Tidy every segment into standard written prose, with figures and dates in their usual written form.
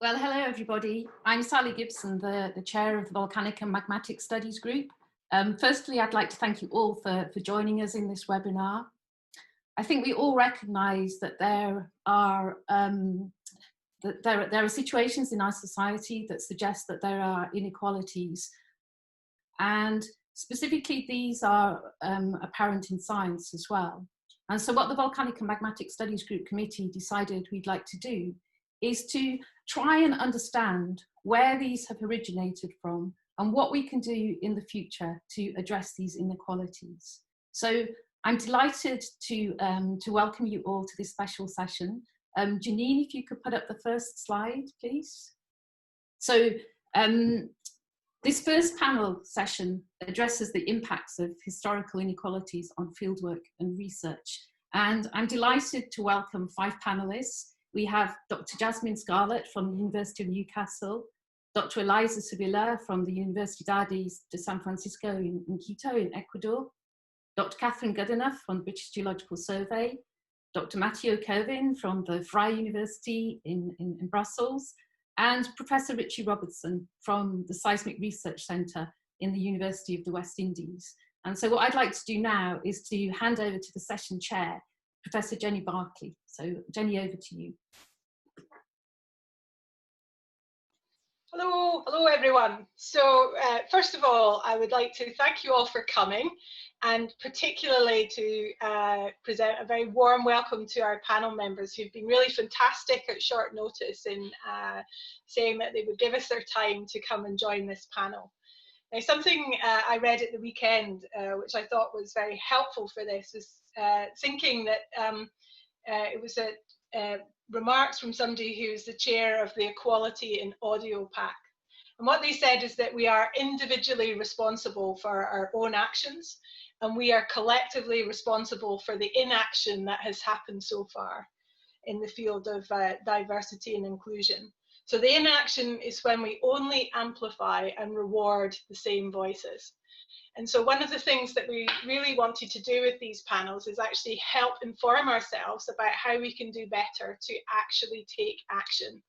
Well, hello everybody. I'm Sally Gibson, the chair of the Volcanic and Magmatic Studies Group. Firstly, I'd like to thank you all for joining us in this webinar. I think we all recognise that there are situations in our society that suggest that there are inequalities, and specifically these are apparent in science as well. And so what the Volcanic and Magmatic Studies Group Committee decided we'd like to do is to try and understand where these have originated from and what we can do in the future to address these inequalities. So I'm delighted to welcome you all to this special session. Janine, if you could put up the first slide, please. So this first panel session addresses the impacts of historical inequalities on fieldwork and research. And I'm delighted to welcome 5 panelists. We have Dr. Jasmine Scarlett from the University of Newcastle, Dr. Eliza Sevilla from the Universidad de San Francisco in Quito in Ecuador, Dr. Catherine Goodenough from the British Geological Survey, Dr. Matteo Kervin from the Vrije University in Brussels, and Professor Richie Robertson from the Seismic Research Centre in the University of the West Indies. And so what I'd like to do now is to hand over to the session chair, Professor Jenny Bartkey. So Jenny, over to you. Hello everyone. So first of all, I would like to thank you all for coming, and particularly to present a very warm welcome to our panel members who've been really fantastic at short notice in saying that they would give us their time to come and join this panel. Now, something I read at the weekend, which I thought was very helpful for this, was thinking that it was remarks from somebody who's the chair of the Equality in Audio Pack. And what they said is that we are individually responsible for our own actions, and we are collectively responsible for the inaction that has happened so far in the field of diversity and inclusion. So the inaction is when we only amplify and reward the same voices. And so one of the things that we really wanted to do with these panels is actually help inform ourselves about how we can do better to actually take action.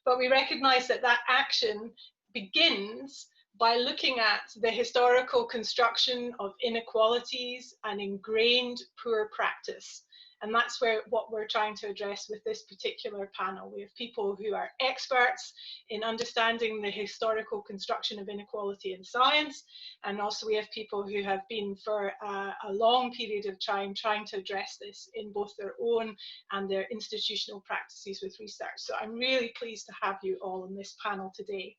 But we recognize that that action begins by looking at the historical construction of inequalities and ingrained poor practice. And that's what we're trying to address with this particular panel. We have people who are experts in understanding the historical construction of inequality in science, and also we have people who have been for a long period of time trying to address this in both their own and their institutional practices with research. So I'm really pleased to have you all on this panel today.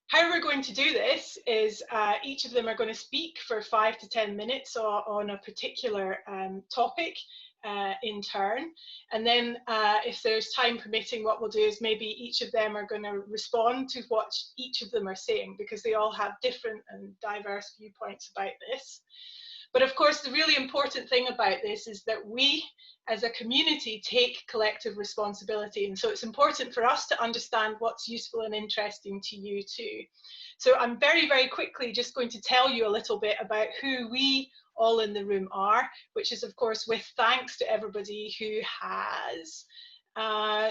How we're going to do this is each of them are going to speak for 5 to 10 minutes on a particular topic in turn, and then if there's time permitting, what we'll do is maybe each of them are going to respond to what each of them are saying, because they all have different and diverse viewpoints about this. But of course, the really important thing about this is that we as a community take collective responsibility, and so it's important for us to understand what's useful and interesting to you too. So I'm very quickly just going to tell you a little bit about who we all in the room are, which is of course with thanks to everybody who has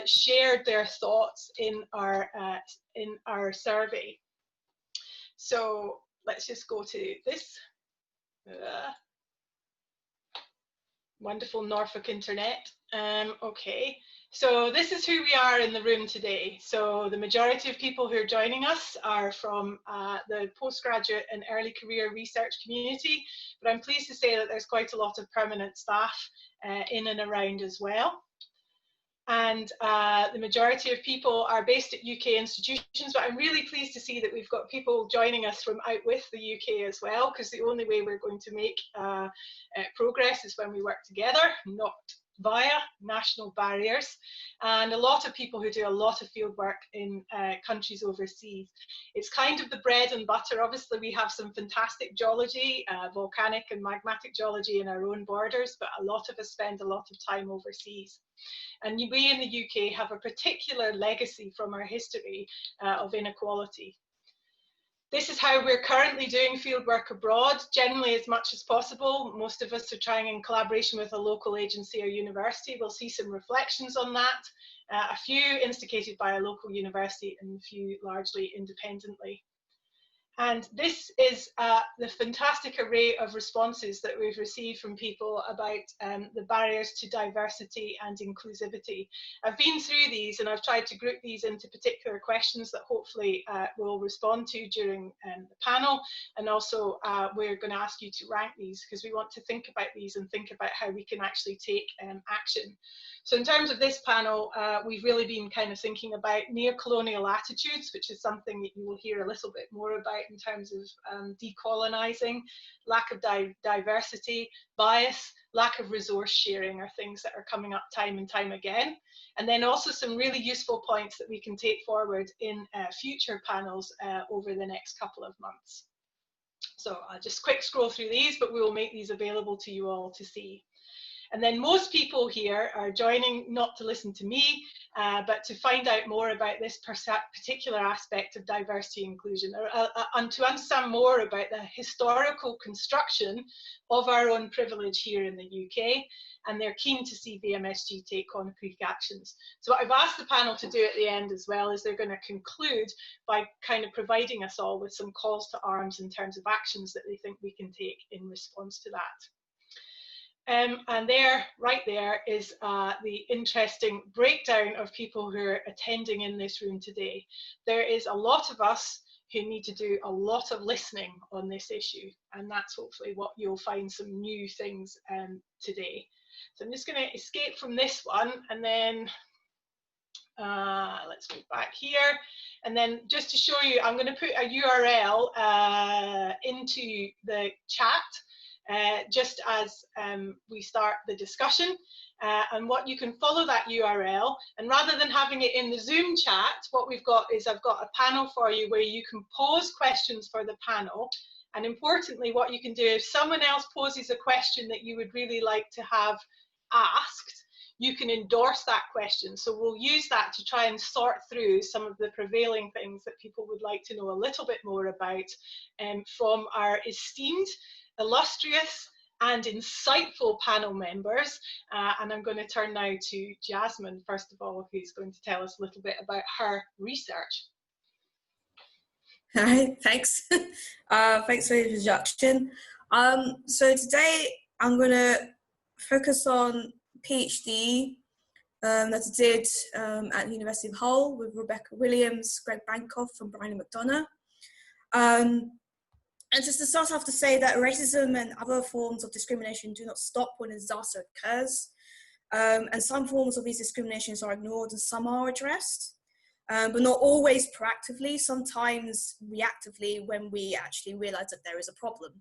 shared their thoughts in our survey. So let's just go to this wonderful Norfolk internet. Okay, so this is who we are in the room today. So the majority of people who are joining us are from the postgraduate and early career research community, but I'm pleased to say that there's quite a lot of permanent staff in and around as well. And the majority of people are based at UK institutions, but I'm really pleased to see that we've got people joining us from out with the UK as well, because the only way we're going to make progress is when we work together, not via national barriers. And a lot of people who do a lot of field work in countries overseas. It's kind of the bread and butter. Obviously, we have some fantastic geology, volcanic and magmatic geology in our own borders, but a lot of us spend a lot of time overseas. And we in the UK have a particular legacy from our history of inequality. This is how we're currently doing fieldwork abroad, generally as much as possible. Most of us are trying in collaboration with a local agency or university. We'll see some reflections on that, a few instigated by a local university and a few largely independently. And this is the fantastic array of responses that we've received from people about the barriers to diversity and inclusivity. I've been through these and I've tried to group these into particular questions that hopefully we'll respond to during the panel. And also we're going to ask you to rank these because we want to think about these and think about how we can actually take action. So in terms of this panel, we've really been kind of thinking about neo-colonial attitudes, which is something that you will hear a little bit more about in terms of decolonizing, lack of diversity, bias, lack of resource sharing are things that are coming up time and time again. And then also some really useful points that we can take forward in future panels over the next couple of months. So I'll just quick scroll through these, but we will make these available to you all to see. And then most people here are joining not to listen to me, but to find out more about this particular aspect of diversity inclusion, and to understand more about the historical construction of our own privilege here in the UK. And they're keen to see VMSG take concrete actions. So what I've asked the panel to do at the end as well is they're going to conclude by kind of providing us all with some calls to arms in terms of actions that they think we can take in response to that. And there, right there, is the interesting breakdown of people who are attending in this room today. There is a lot of us who need to do a lot of listening on this issue, and that's hopefully what you'll find some new things today. So I'm just going to escape from this one, and then let's move back here. And then just to show you, I'm going to put a URL into the chat. Just as we start the discussion, and what you can follow that URL, and rather than having it in the Zoom chat, what we've got is I've got a panel for you where you can pose questions for the panel, and importantly what you can do if someone else poses a question that you would really like to have asked, you can endorse that question. So we'll use that to try and sort through some of the prevailing things that people would like to know a little bit more about from our esteemed, illustrious and insightful panel members. And I'm going to turn now to Jasmine, first of all, who's going to tell us a little bit about her research. Hi, thanks. Thanks for the introduction. So today I'm going to focus on PhD that I did at the University of Hull with Rebecca Williams, Greg Bankoff and Brian McDonough. And just to start off to say that racism and other forms of discrimination do not stop when a disaster occurs. And some forms of these discriminations are ignored and some are addressed, but not always proactively, sometimes reactively when we actually realize that there is a problem.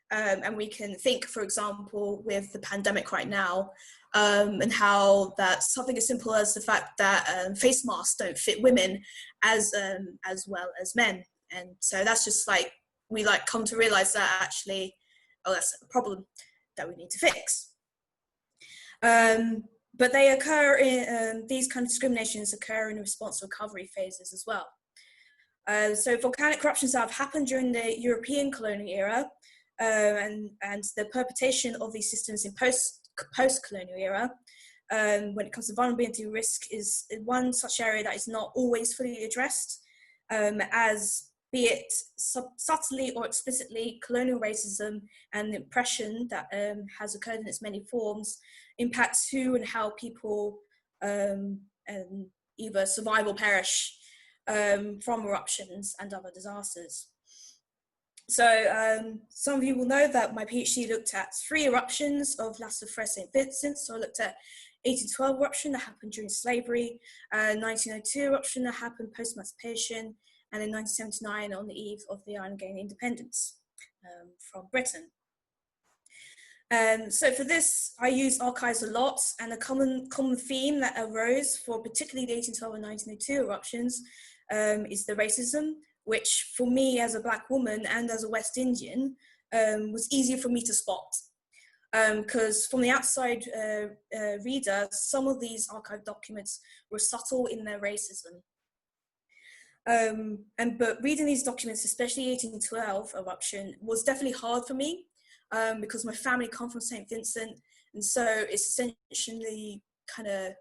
And we can think, for example, with the pandemic right now, and how that something as simple as the fact that face masks don't fit women as well as men. And so that's just like, we come to realize that actually, oh, that's a problem that we need to fix. But they occur in, these kind of discriminations occur in response to recovery phases as well. So volcanic eruptions that have happened during the European colonial era, and the perpetuation of these systems in post-colonial era, when it comes to vulnerability risk, is one such area that is not always fully addressed, as be it subtly or explicitly, colonial racism and oppression that has occurred in its many forms impacts who and how people either survive or perish from eruptions and other disasters. So some of you will know that my PhD looked at 3 eruptions of Las Sofres St. Vincent. So I looked at 1812 eruption that happened during slavery, 1902 eruption that happened post-emancipation, and in 1979 on the eve of the island gaining independence from Britain. So for this, I used archives a lot, and a common theme that arose for particularly the 1812 and 1902 eruptions is the racism, which for me as a Black woman and as a West Indian was easier for me to spot. Because from the outside reader, some of these archive documents were subtle in their racism. But reading these documents, especially 1812 eruption, was definitely hard for me because my family come from St. Vincent, and so it's essentially kind of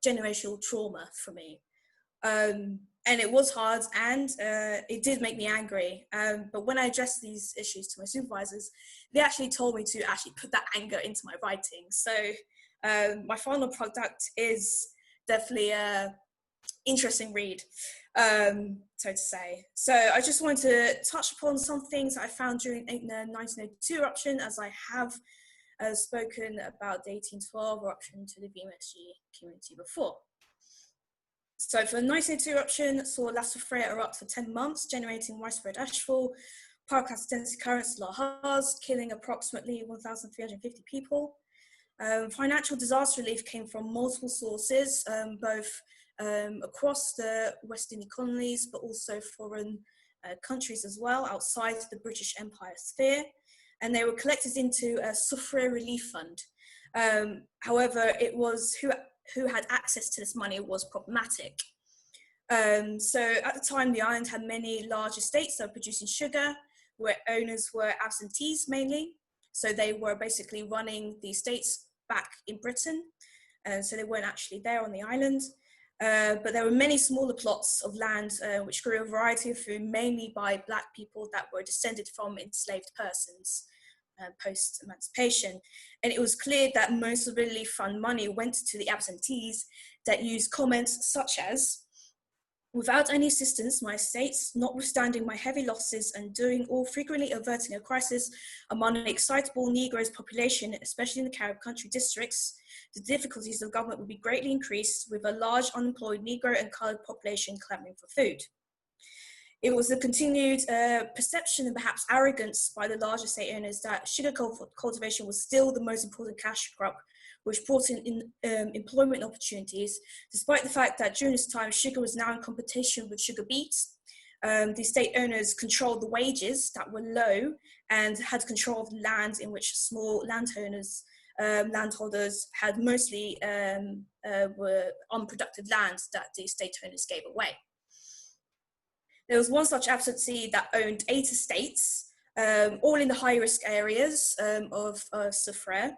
generational trauma for me. And it was hard, and it did make me angry. But when I addressed these issues to my supervisors, they actually told me to actually put that anger into my writing. So my final product is definitely a interesting read, so to say. So I just wanted to touch upon some things I found during the 1902 eruption, as I have spoken about the 1812 eruption to the VMSG community before. So for the 1902 eruption, saw La Soufrière erupt for 10 months, generating widespread ashfall, pyroclastic density currents, lahars, killing approximately 1,350 people. Financial disaster relief came from multiple sources, both across the West Indian colonies, but also foreign countries as well, outside the British Empire sphere. And they were collected into a Soufrière Relief Fund. However, it was who had access to this money was problematic. So at the time, the island had many large estates that were producing sugar, where owners were absentees mainly. So they were basically running the estates back in Britain. So they weren't actually there on the island. But there were many smaller plots of land which grew a variety of food, mainly by Black people that were descended from enslaved persons post-emancipation. And it was clear that most of the relief fund money went to the absentees that used comments such as, "Without any assistance, my estates, notwithstanding my heavy losses and doing all frequently averting a crisis among the excitable Negroes population, especially in the Carib country districts, the difficulties of government would be greatly increased with a large unemployed Negro and colored population clamoring for food." It was the continued perception and perhaps arrogance by the large estate owners that sugar cultivation was still the most important cash crop, which brought in employment opportunities, despite the fact that during this time, sugar was now in competition with sugar beets. The estate owners controlled the wages that were low and had control of the land in which small landholders had mostly were unproductive lands that the estate owners gave away. There was one such absentee that owned 8 estates, all in the high-risk areas of Soufrière.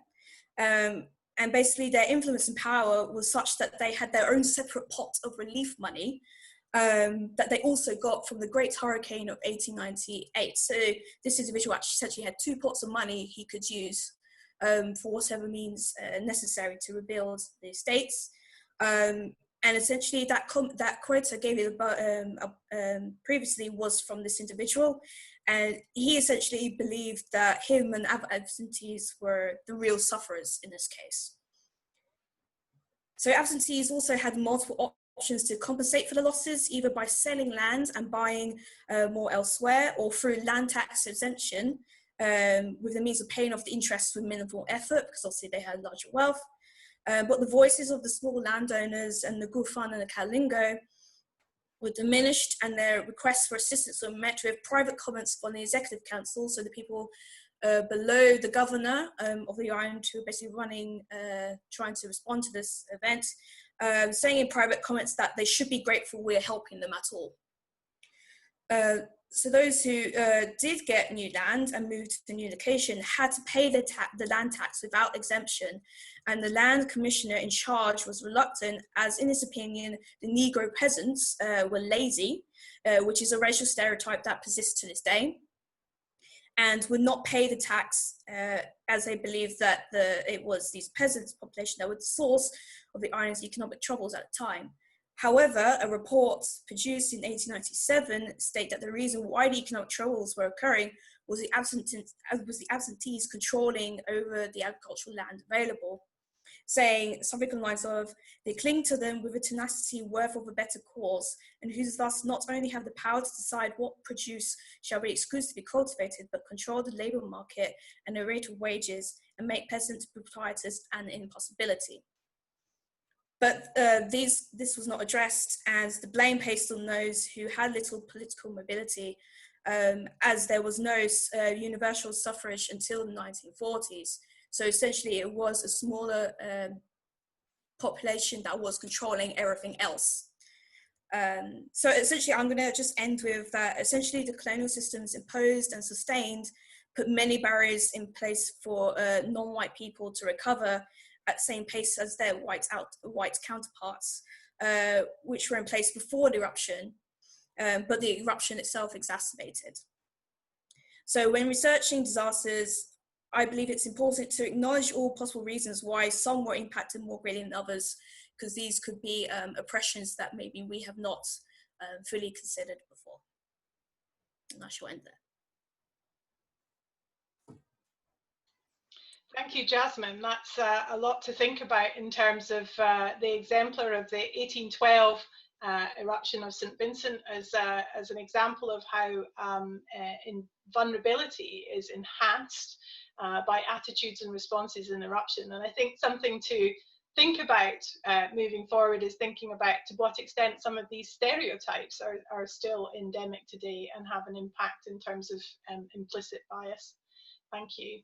And basically their influence and power was such that they had their own separate pot of relief money that they also got from the Great Hurricane of 1898. So this individual essentially had 2 pots of money he could use for whatever means necessary to rebuild the estates. And essentially that quote I gave you previously was from this individual. And he essentially believed that him and absentees were the real sufferers in this case. So absentees also had multiple options to compensate for the losses, either by selling land and buying more elsewhere, or through land tax exemption, with the means of paying off the interest with minimal effort, because obviously they had larger wealth. But the voices of the small landowners and the Gufan and the Kalingo were diminished, and their requests for assistance were met with private comments from the executive council, so the people below the governor of the island who were basically running, trying to respond to this event, saying in private comments that they should be grateful we're helping them at all. So those who did get new land and moved to a new location had to pay the land tax without exemption, and the land commissioner in charge was reluctant, as in his opinion, the Negro peasants were lazy, which is a racial stereotype that persists to this day, and would not pay the tax as they believed that it was these peasants' population that were the source of the island's economic troubles at the time. However, a report produced in 1897 stated that the reason why the economic troubles were occurring was the absentees controlling over the agricultural land available, saying something along the lines of, "They cling to them with a tenacity worth of a better cause, and who thus not only have the power to decide what produce shall be exclusively cultivated, but control the labour market and the rate of wages, and make peasants proprietors an impossibility." But this was not addressed, as the blame placed on those who had little political mobility, as there was no universal suffrage until the 1940s. So essentially it was a smaller population that was controlling everything else. So essentially, I'm going to just end with that. Essentially, the colonial systems imposed and sustained put many barriers in place for non-white people to recover at the same pace as their white counterparts, which were in place before the eruption, but the eruption itself exacerbated. So when researching disasters, I believe it's important to acknowledge all possible reasons why some were impacted more greatly than others, because these could be oppressions that maybe we have not fully considered before. And I shall end there. Thank you, Jasmine. That's a lot to think about in terms of the exemplar of the 1812 eruption of St. Vincent as an example of how vulnerability is enhanced by attitudes and responses in eruption. And I think something to think about moving forward is thinking about to what extent some of these stereotypes are still endemic today and have an impact in terms of implicit bias. Thank you.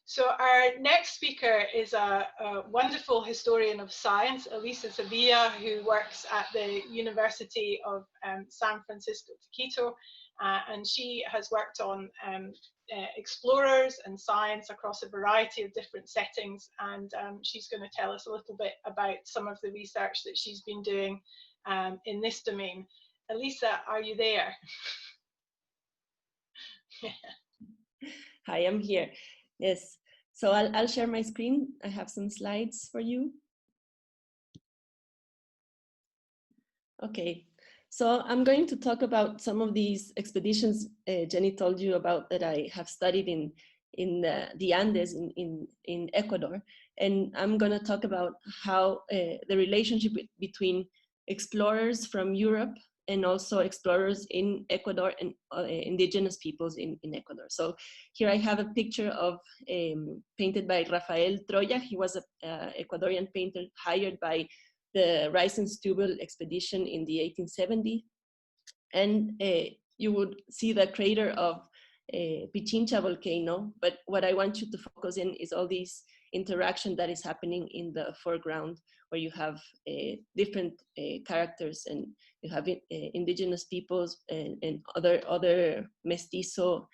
So our next speaker is a wonderful historian of science, Elisa Sevilla, who works at the University of San Francisco Quito, and she has worked on explorers and science across a variety of different settings, and she's going to tell us a little bit about some of the research that she's been doing in this domain. Elisa, are you there? Hi, I'm here. Yes, so I'll share my screen. I have some slides for you. Okay, so I'm going to talk about some of these expeditions Jenny told you about that I have studied in the Andes in Ecuador. And I'm going to talk about how the relationship between explorers from Europe and also explorers in Ecuador and indigenous peoples in Ecuador. So here I have a picture of painted by Rafael Troya. He was an Ecuadorian painter hired by the Rice and Stubble expedition in the 1870s. And you would see the crater of Pichincha volcano, but what I want you to focus in is all these interaction that is happening in the foreground, where you have different characters, and you have indigenous peoples and other mestizo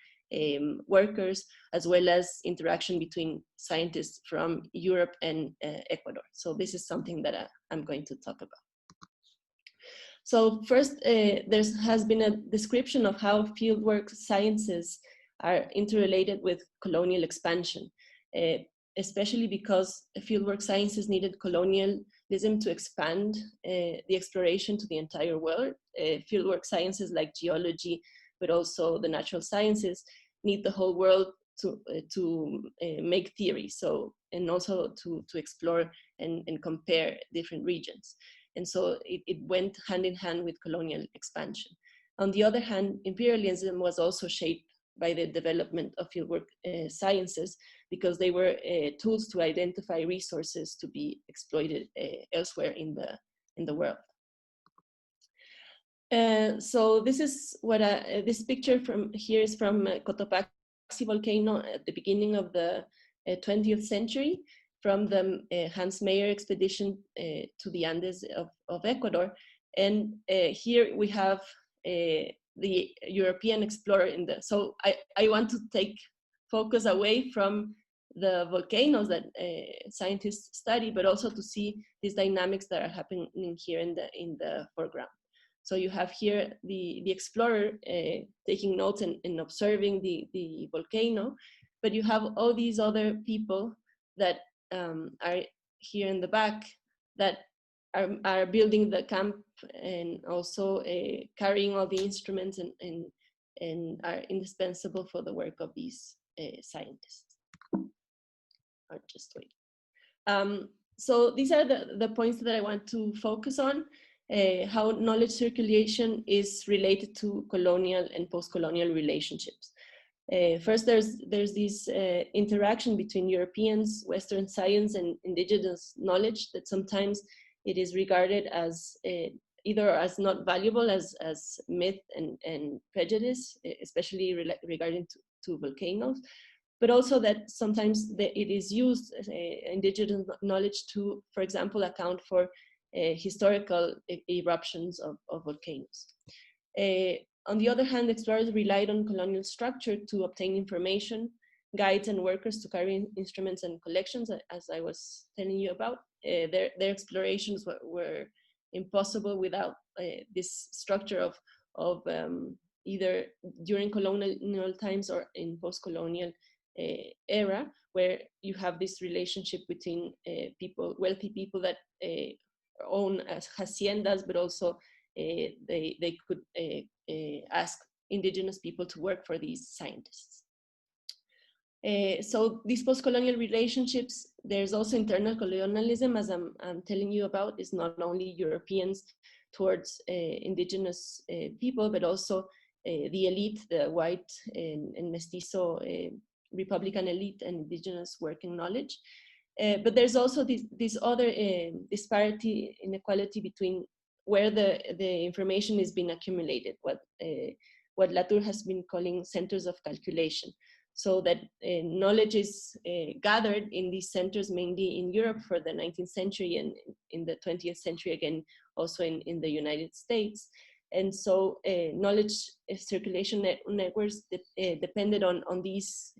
workers, as well as interaction between scientists from Europe and Ecuador. So this is something that I'm going to talk about. So first, there has been a description of how fieldwork sciences are interrelated with colonial expansion, especially because fieldwork sciences needed colonialism to expand the exploration to the entire world. Fieldwork sciences like geology, but also the natural sciences, need the whole world to make theory, so, and also to explore and compare different regions. And so it went hand in hand with colonial expansion. On the other hand, imperialism was also shaped by the development of fieldwork sciences, because they were tools to identify resources to be exploited elsewhere in the world. So this is what this picture from here is from Cotopaxi volcano at the beginning of the 20th century, from the Hans Meyer expedition to the Andes of Ecuador. And here we have the European explorer in the, so I want to take focus away from the volcanoes that scientists study, but also to see these dynamics that are happening here in the foreground. So you have here the explorer taking notes and observing the volcano, but you have all these other people that are here in the back that are building the camp and also carrying all the instruments and are indispensable for the work of these scientists. I'll just wait. So these are the points that I want to focus on, how knowledge circulation is related to colonial and post-colonial relationships. First, there's this interaction between Europeans, Western science, and indigenous knowledge that sometimes it is regarded as either as not valuable as myth and prejudice, especially regarding to volcanoes, but also that sometimes it is used as indigenous knowledge to, for example, account for historical eruptions of volcanoes. On the other hand, explorers relied on colonial structure to obtain information, guides and workers to carry instruments and collections, as I was telling you about. Their explorations were impossible without this structure of either during colonial times or in post-colonial era, where you have this relationship between wealthy people that own haciendas, but also they could ask indigenous people to work for these scientists. So these post-colonial relationships, there's also internal colonialism, as I'm telling you about. Is not only Europeans towards indigenous people, but also the elite, the white and mestizo Republican elite and indigenous working knowledge. But there's also this other disparity, inequality between where the information is being accumulated, what Latour has been calling centers of calculation. So that knowledge is gathered in these centers, mainly in Europe for the 19th century, and in the 20th century again, also in the United States. And so knowledge circulation networks depended on these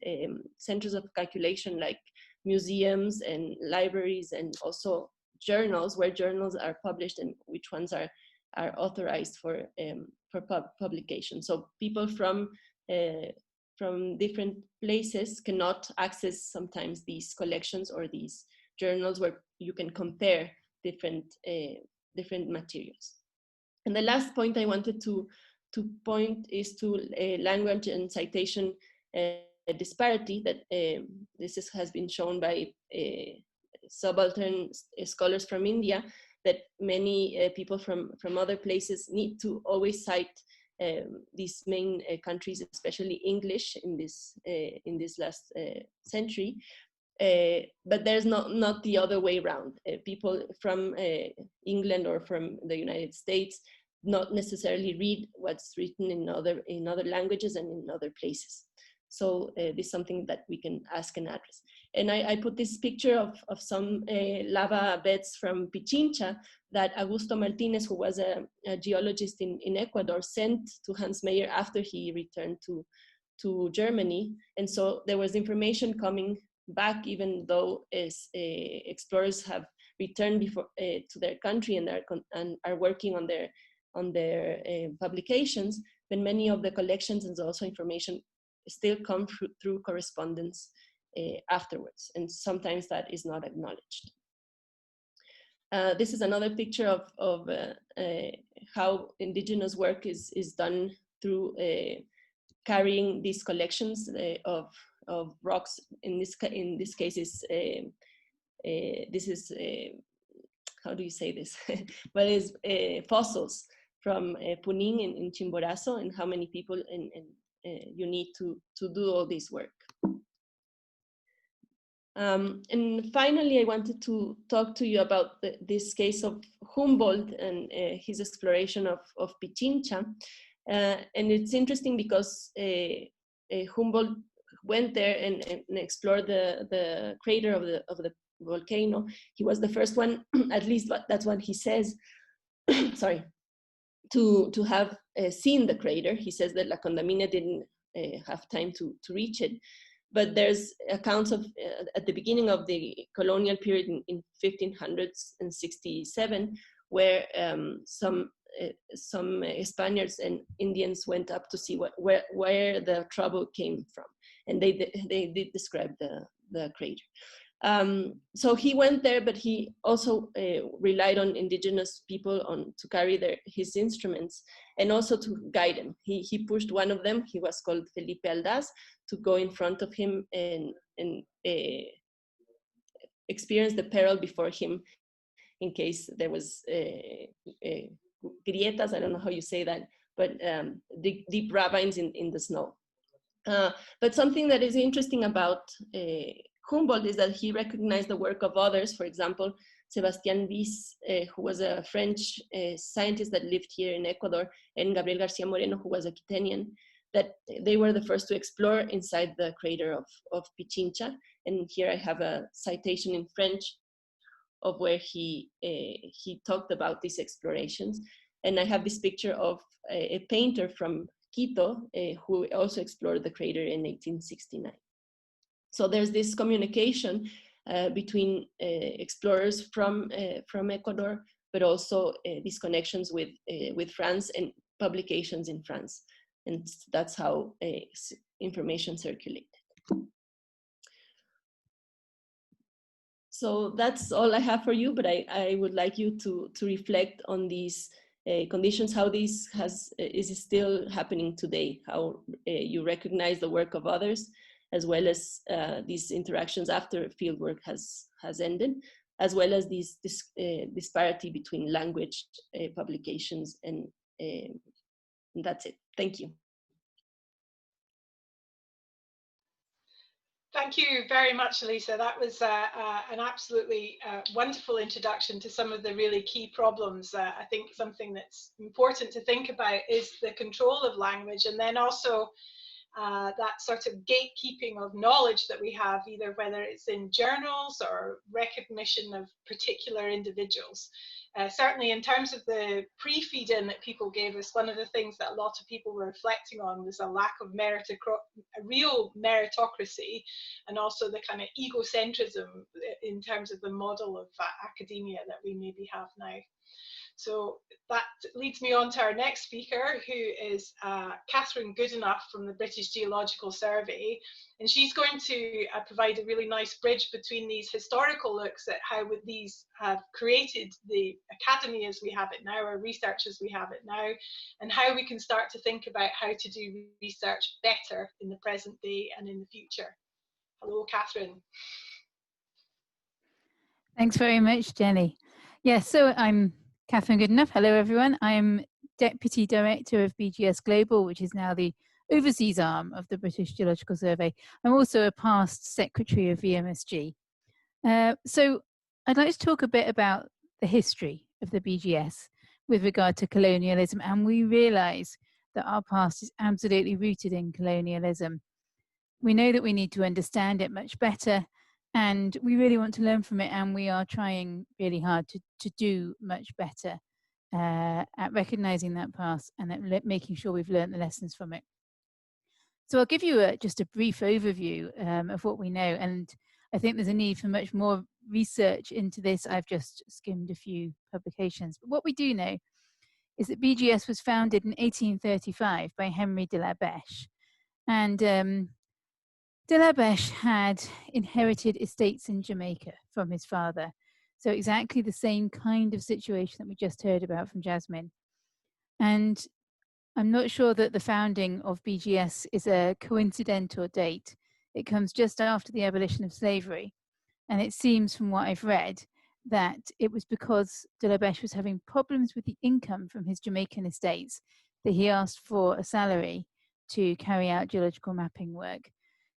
centers of calculation, like museums and libraries, and also journals, where journals are published and which ones are authorized for publication. So people from different places cannot access sometimes these collections or these journals where you can compare different materials. And the last point I wanted to point is to language and citation disparity, that has been shown by subaltern scholars from India, that many people from other places need to always cite these main countries, especially English in this last century. But there's not the other way around. People from England or from the United States not necessarily read what's written in other languages and in other places. So this is something that we can ask and address. And I put this picture of some lava beds from Pichincha that Augusto Martinez, who was a geologist in Ecuador, sent to Hans Meyer after he returned to Germany. And so there was information coming back, even though explorers have returned to their country and are working on their publications, but many of the collections and also information still come through correspondence afterwards, and sometimes that is not acknowledged. This is another picture of how indigenous work is done through carrying these collections of rocks. In this case, this is how do you say this? Well, it's fossils from Punin in Chimborazo, and how many people you need to do all this work. And finally, I wanted to talk to you about this case of Humboldt and his exploration of Pichincha. And it's interesting because Humboldt went there and explored the crater of the volcano. He was the first one, at least that's what he says, sorry, to have seen the crater. He says that La Condamine didn't have time to reach it. But there's accounts of, at the beginning of the colonial period in 1567, where some Spaniards and Indians went up to see where the trouble came from. And they did describe the crater. So he went there, but he also relied on indigenous people to carry his instruments and also to guide them. He pushed one of them, he was called Felipe Aldaz, to go in front of him and experience the peril before him in case there was grietas, I don't know how you say that, but deep ravines in the snow. But something that is interesting about Humboldt is that he recognized the work of others. For example, Sebastián Bis, who was a French scientist that lived here in Ecuador, and Gabriel García Moreno, who was a Quitanian, that they were the first to explore inside the crater of Pichincha. And here I have a citation in French where he talked about these explorations. And I have this picture of a painter from Quito who also explored the crater in 1869. So there's this communication between explorers from Ecuador, but also these connections with France and publications in France. And that's how information circulated. So that's all I have for you, but I would like you to reflect on these conditions, how this is still happening today, how you recognize the work of others, as well as these interactions after fieldwork has ended, as well as this disparity between language, publications, and that's it. Thank you. Thank you very much, Elisa. That was an absolutely wonderful introduction to some of the really key problems. I think something that's important to think about is the control of language, and then also that sort of gatekeeping of knowledge that we have, either whether it's in journals or recognition of particular individuals. Certainly in terms of the pre-feed-in that people gave us, one of the things that a lot of people were reflecting on was a lack of real meritocracy, and also the kind of egocentrism in terms of the model of academia that we maybe have now. So that leads me on to our next speaker, who is Catherine Goodenough from the British Geological Survey. And she's going to provide a really nice bridge between these historical looks at how these have created the academy as we have it now, or research as we have it now, and how we can start to think about how to do research better in the present day and in the future. Hello, Catherine. Thanks very much, Jenny. Yes, so I'm Catherine Goodenough. Hello, everyone. I'm Deputy Director of BGS Global, which is now the overseas arm of the British Geological Survey. I'm also a past Secretary of VMSG. So I'd like to talk a bit about the history of the BGS with regard to colonialism, and we realise that our past is absolutely rooted in colonialism. We know that we need to understand it much better, and we really want to learn from it, and we are trying really hard to do much better at recognising that past and at making sure we've learned the lessons from it. So I'll give you just a brief overview of what we know, and I think there's a need for much more research into this. I've just skimmed a few publications. But what we do know is that BGS was founded in 1835 by Henry de la Beche, and de la Beche had inherited estates in Jamaica from his father. So exactly the same kind of situation that we just heard about from Jasmine. And I'm not sure that the founding of BGS is a coincidental date. It comes just after the abolition of slavery. And it seems from what I've read that it was because de la Beche was having problems with the income from his Jamaican estates that he asked for a salary to carry out geological mapping work.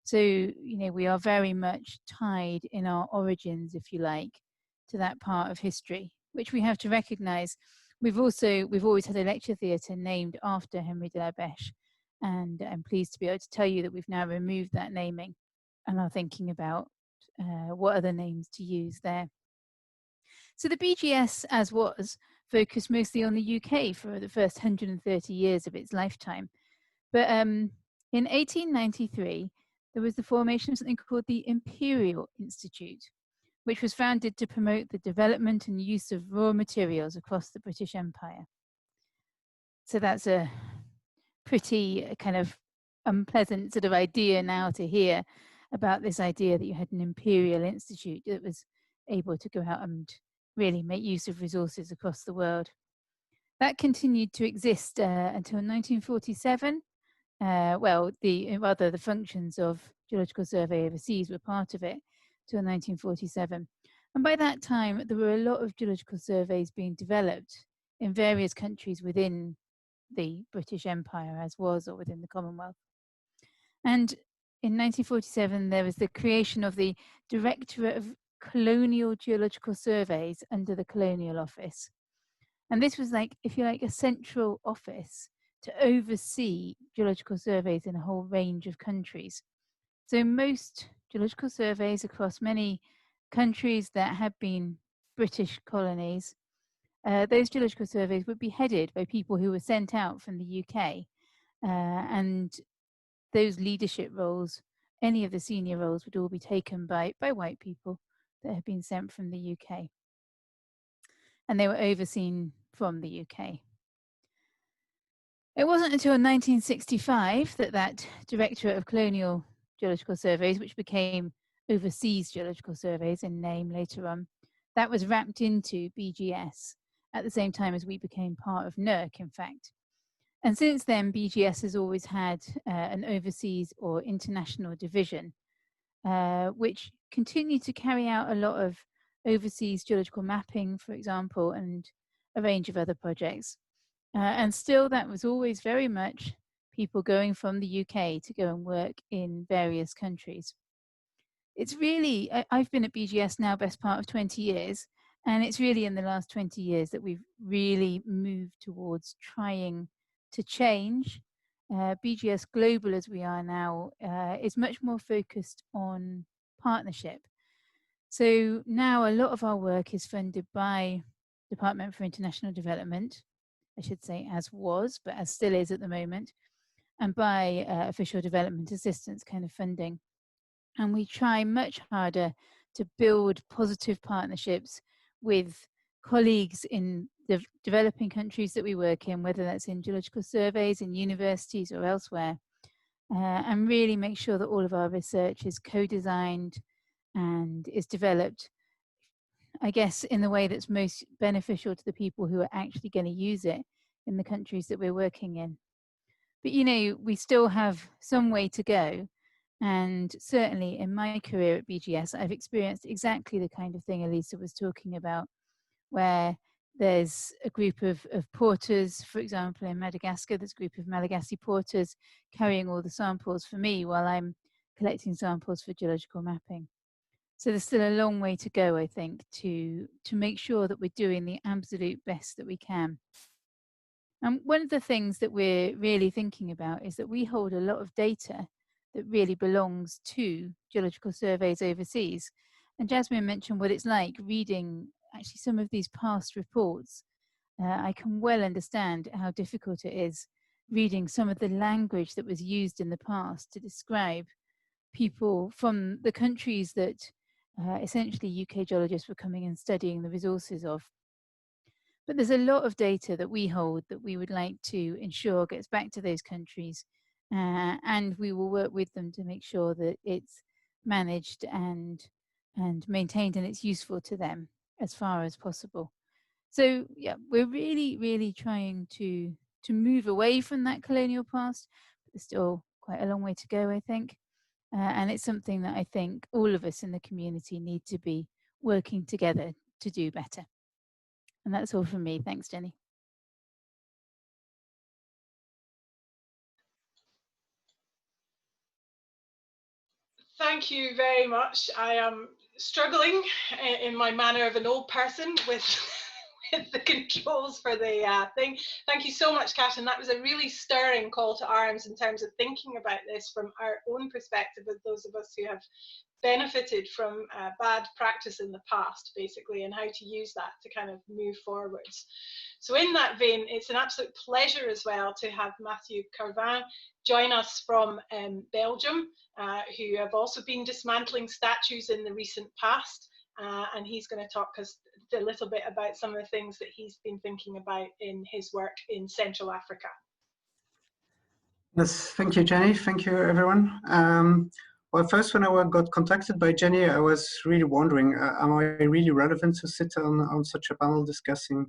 So, you know, we are very much tied in our origins, if you like, to that part of history, which we have to recognise. We've always had a lecture theatre named after Henry de la Beche, and I'm pleased to be able to tell you that we've now removed that naming and are thinking about what other names to use there. So the BGS, as was, focused mostly on the UK for the first 130 years of its lifetime. But in 1893, there was the formation of something called the Imperial Institute, which was founded to promote the development and use of raw materials across the British Empire. So that's a pretty kind of unpleasant sort of idea now to hear about this idea that you had an Imperial Institute that was able to go out and really make use of resources across the world. That continued to exist until 1947. The functions of Geological Survey overseas were part of it till 1947. And by that time, there were a lot of geological surveys being developed in various countries within the British Empire, as was, or within the Commonwealth. And in 1947, there was the creation of the Directorate of Colonial Geological Surveys under the Colonial Office. And this was like, if you like, a central office to oversee geological surveys in a whole range of countries. So most geological surveys across many countries that have been British colonies, those geological surveys would be headed by people who were sent out from the UK, and those leadership roles, any of the senior roles, would all be taken by white people that had been sent from the UK, and they were overseen from the UK. It wasn't until 1965 that Directorate of Colonial Geological Surveys, which became Overseas Geological Surveys in name later on, that was wrapped into BGS at the same time as we became part of NERC, in fact. And since then, BGS has always had an overseas or international division, which continued to carry out a lot of overseas geological mapping, for example, and a range of other projects. And still, that was always very much people going from the UK to go and work in various countries. It's really, I've been at BGS now best part of 20 years, and it's really in the last 20 years that we've really moved towards trying to change. BGS Global, as we are now, is much more focused on partnership. So now a lot of our work is funded by Department for International Development, I should say as was, but as still is at the moment, and by official development assistance kind of funding. And we try much harder to build positive partnerships with colleagues in the developing countries that we work in, whether that's in geological surveys, in universities or elsewhere, and really make sure that all of our research is co-designed and is developed, I guess, in the way that's most beneficial to the people who are actually going to use it in the countries that we're working in. But, you know, we still have some way to go. And certainly in my career at BGS, I've experienced exactly the kind of thing Elisa was talking about, where there's a group of porters, for example, in Madagascar, there's a group of Malagasy porters carrying all the samples for me while I'm collecting samples for geological mapping. So there's still a long way to go, I think, to make sure that we're doing the absolute best that we can. And one of the things that we're really thinking about is that we hold a lot of data that really belongs to geological surveys overseas. And Jasmine mentioned what it's like reading actually some of these past reports. I can well understand how difficult it is reading some of the language that was used in the past to describe people from the countries that essentially UK geologists were coming and studying the resources of. But there's a lot of data that we hold that we would like to ensure gets back to those countries, and we will work with them to make sure that it's managed and maintained and it's useful to them as far as possible. So yeah, we're really trying to move away from that colonial past, but there's still quite a long way to go, I think. And it's something that I think all of us in the community need to be working together to do better. And that's all from me. Thanks, Jenny. Thank you very much. I am struggling in my manner of an old person with the controls for the thing. Thank you so much, Kat, and that was a really stirring call to arms in terms of thinking about this from our own perspective, as those of us who have benefited from bad practice in the past, basically, and how to use that to kind of move forwards. So in that vein, it's an absolute pleasure as well to have Matthew Carvin join us from Belgium, who have also been dismantling statues in the recent past. And he's going to talk us a little bit about some of the things that he's been thinking about in his work in Central Africa. Yes, thank you, Jenny. Thank you, everyone. Well, first, when I got contacted by Jenny, I was really wondering, am I really relevant to sit on such a panel discussing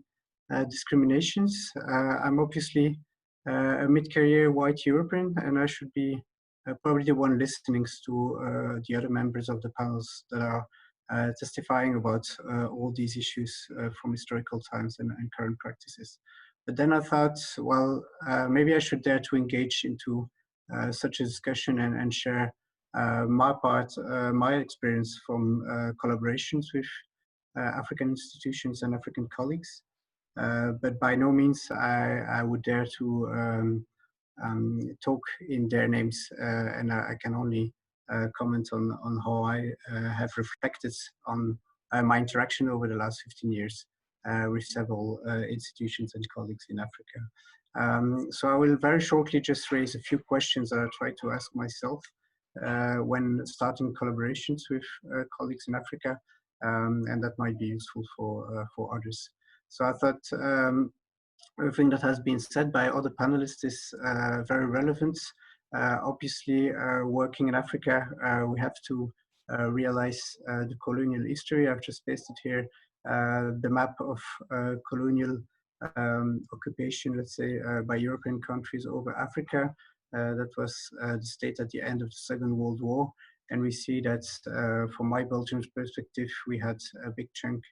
discriminations? I'm obviously a mid-career white European, and I should be probably the one listening to the other members of the panels that are testifying about all these issues from historical times and current practices. But then I thought, well, maybe I should dare to engage into such a discussion and share my experience from collaborations with African institutions and African colleagues. But by no means I would dare to talk in their names, and I can only comment on how I have reflected on my interaction over the last 15 years with several institutions and colleagues in Africa. So I will very shortly just raise a few questions that I try to ask myself when starting collaborations with colleagues in Africa, and that might be useful for others. So I thought everything that has been said by other panelists is very relevant. Obviously, working in Africa, we have to realize the colonial history. I've just pasted here the map of colonial occupation, let's say, by European countries over Africa. That was the state at the end of the Second World War. And we see that from my Belgian perspective, we had a big chunk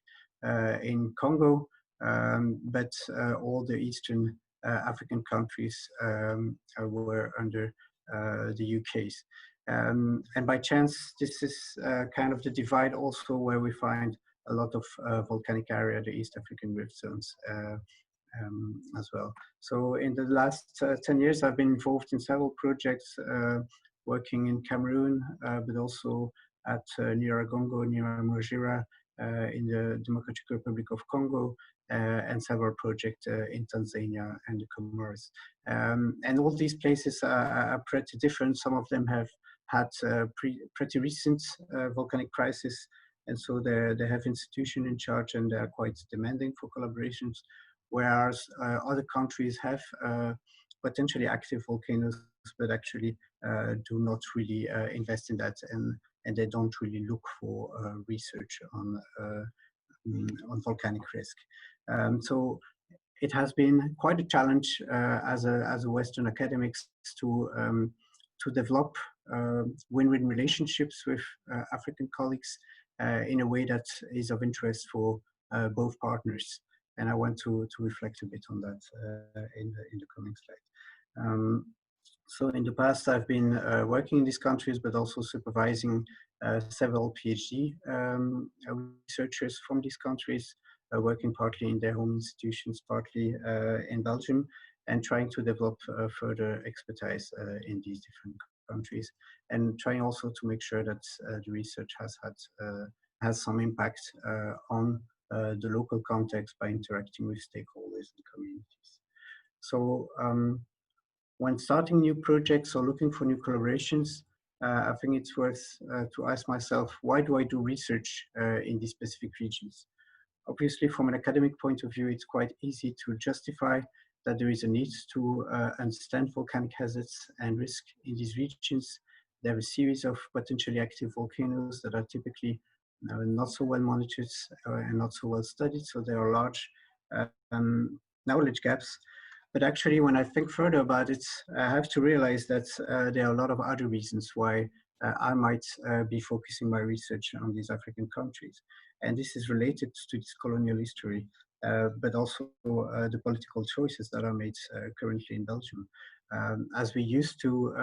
in Congo, but all the Eastern African countries were under the UK's. And by chance, this is kind of the divide also where we find a lot of volcanic area, the East African rift zones as well. So in the last 10 years, I've been involved in several projects working in Cameroon, but also at Nyiragongo, Nyamujira, in the Democratic Republic of Congo, and several projects in Tanzania and the Comoros. And all these places are pretty different. Some of them have had pretty recent volcanic crisis, and so they have institutions in charge and they are quite demanding for collaborations, whereas other countries have potentially active volcanoes, but actually do not really invest in that, and they don't really look for research on volcanic risk. So it has been quite a challenge as a Western academics to develop win-win relationships with African colleagues in a way that is of interest for both partners. And I want to reflect a bit on that in the coming slide. So in the past, I've been working in these countries, but also supervising several PhD researchers from these countries, working partly in their home institutions, partly in Belgium, and trying to develop further expertise in these different countries, and trying also to make sure that the research has some impact on the local context by interacting with stakeholders and communities. So when starting new projects or looking for new collaborations, I think it's worth to ask myself, why do I do research in these specific regions? Obviously, from an academic point of view, it's quite easy to justify that there is a need to understand volcanic hazards and risk in these regions. There are a series of potentially active volcanoes that are typically not so well monitored and not so well studied, so there are large knowledge gaps. But actually, when I think further about it, I have to realize that there are a lot of other reasons why I might be focusing my research on these African countries. And this is related to this colonial history, but also the political choices that are made currently in Belgium. As we used to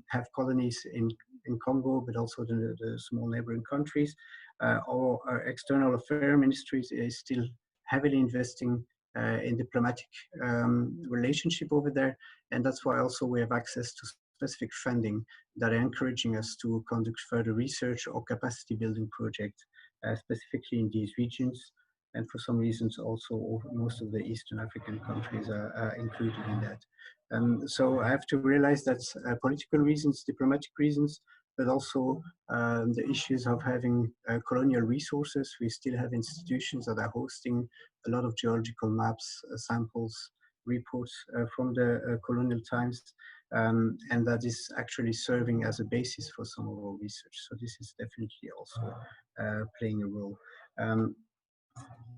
have colonies in Congo, but also the small neighboring countries, our external affairs ministry is still heavily investing in diplomatic relationship over there. And that's why also we have access to specific funding that are encouraging us to conduct further research or capacity building projects, specifically in these regions. And for some reasons also most of the Eastern African countries are included in that. So I have to realize that political reasons, diplomatic reasons, but also the issues of having colonial resources. We still have institutions that are hosting a lot of geological maps, samples, reports from the colonial times, and that is actually serving as a basis for some of our research. So this is definitely also playing a role.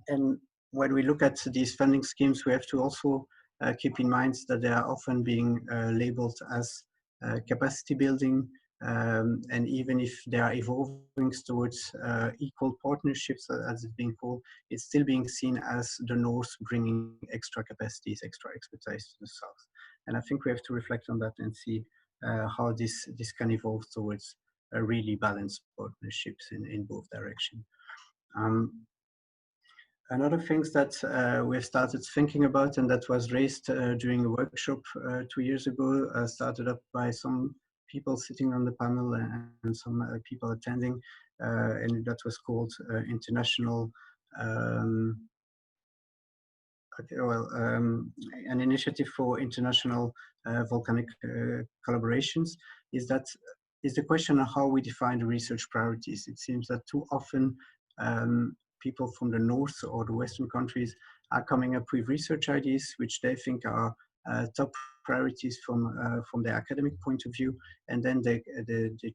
And when we look at these funding schemes, we have to also keep in mind that they are often being labeled as capacity building, and even if they are evolving towards equal partnerships, as it's being called, it's still being seen as the North bringing extra capacities, extra expertise to the South. And I think we have to reflect on that and see how this can evolve towards really balanced partnerships in both directions. Another thing that we've started thinking about, and that was raised during a workshop 2 years ago, started up by some people sitting on the panel and some people attending, and that was called International, an initiative for international volcanic collaborations, is the question of how we define the research priorities. It seems that too often people from the north or the western countries are coming up with research ideas which they think are top priorities from their academic point of view, and then they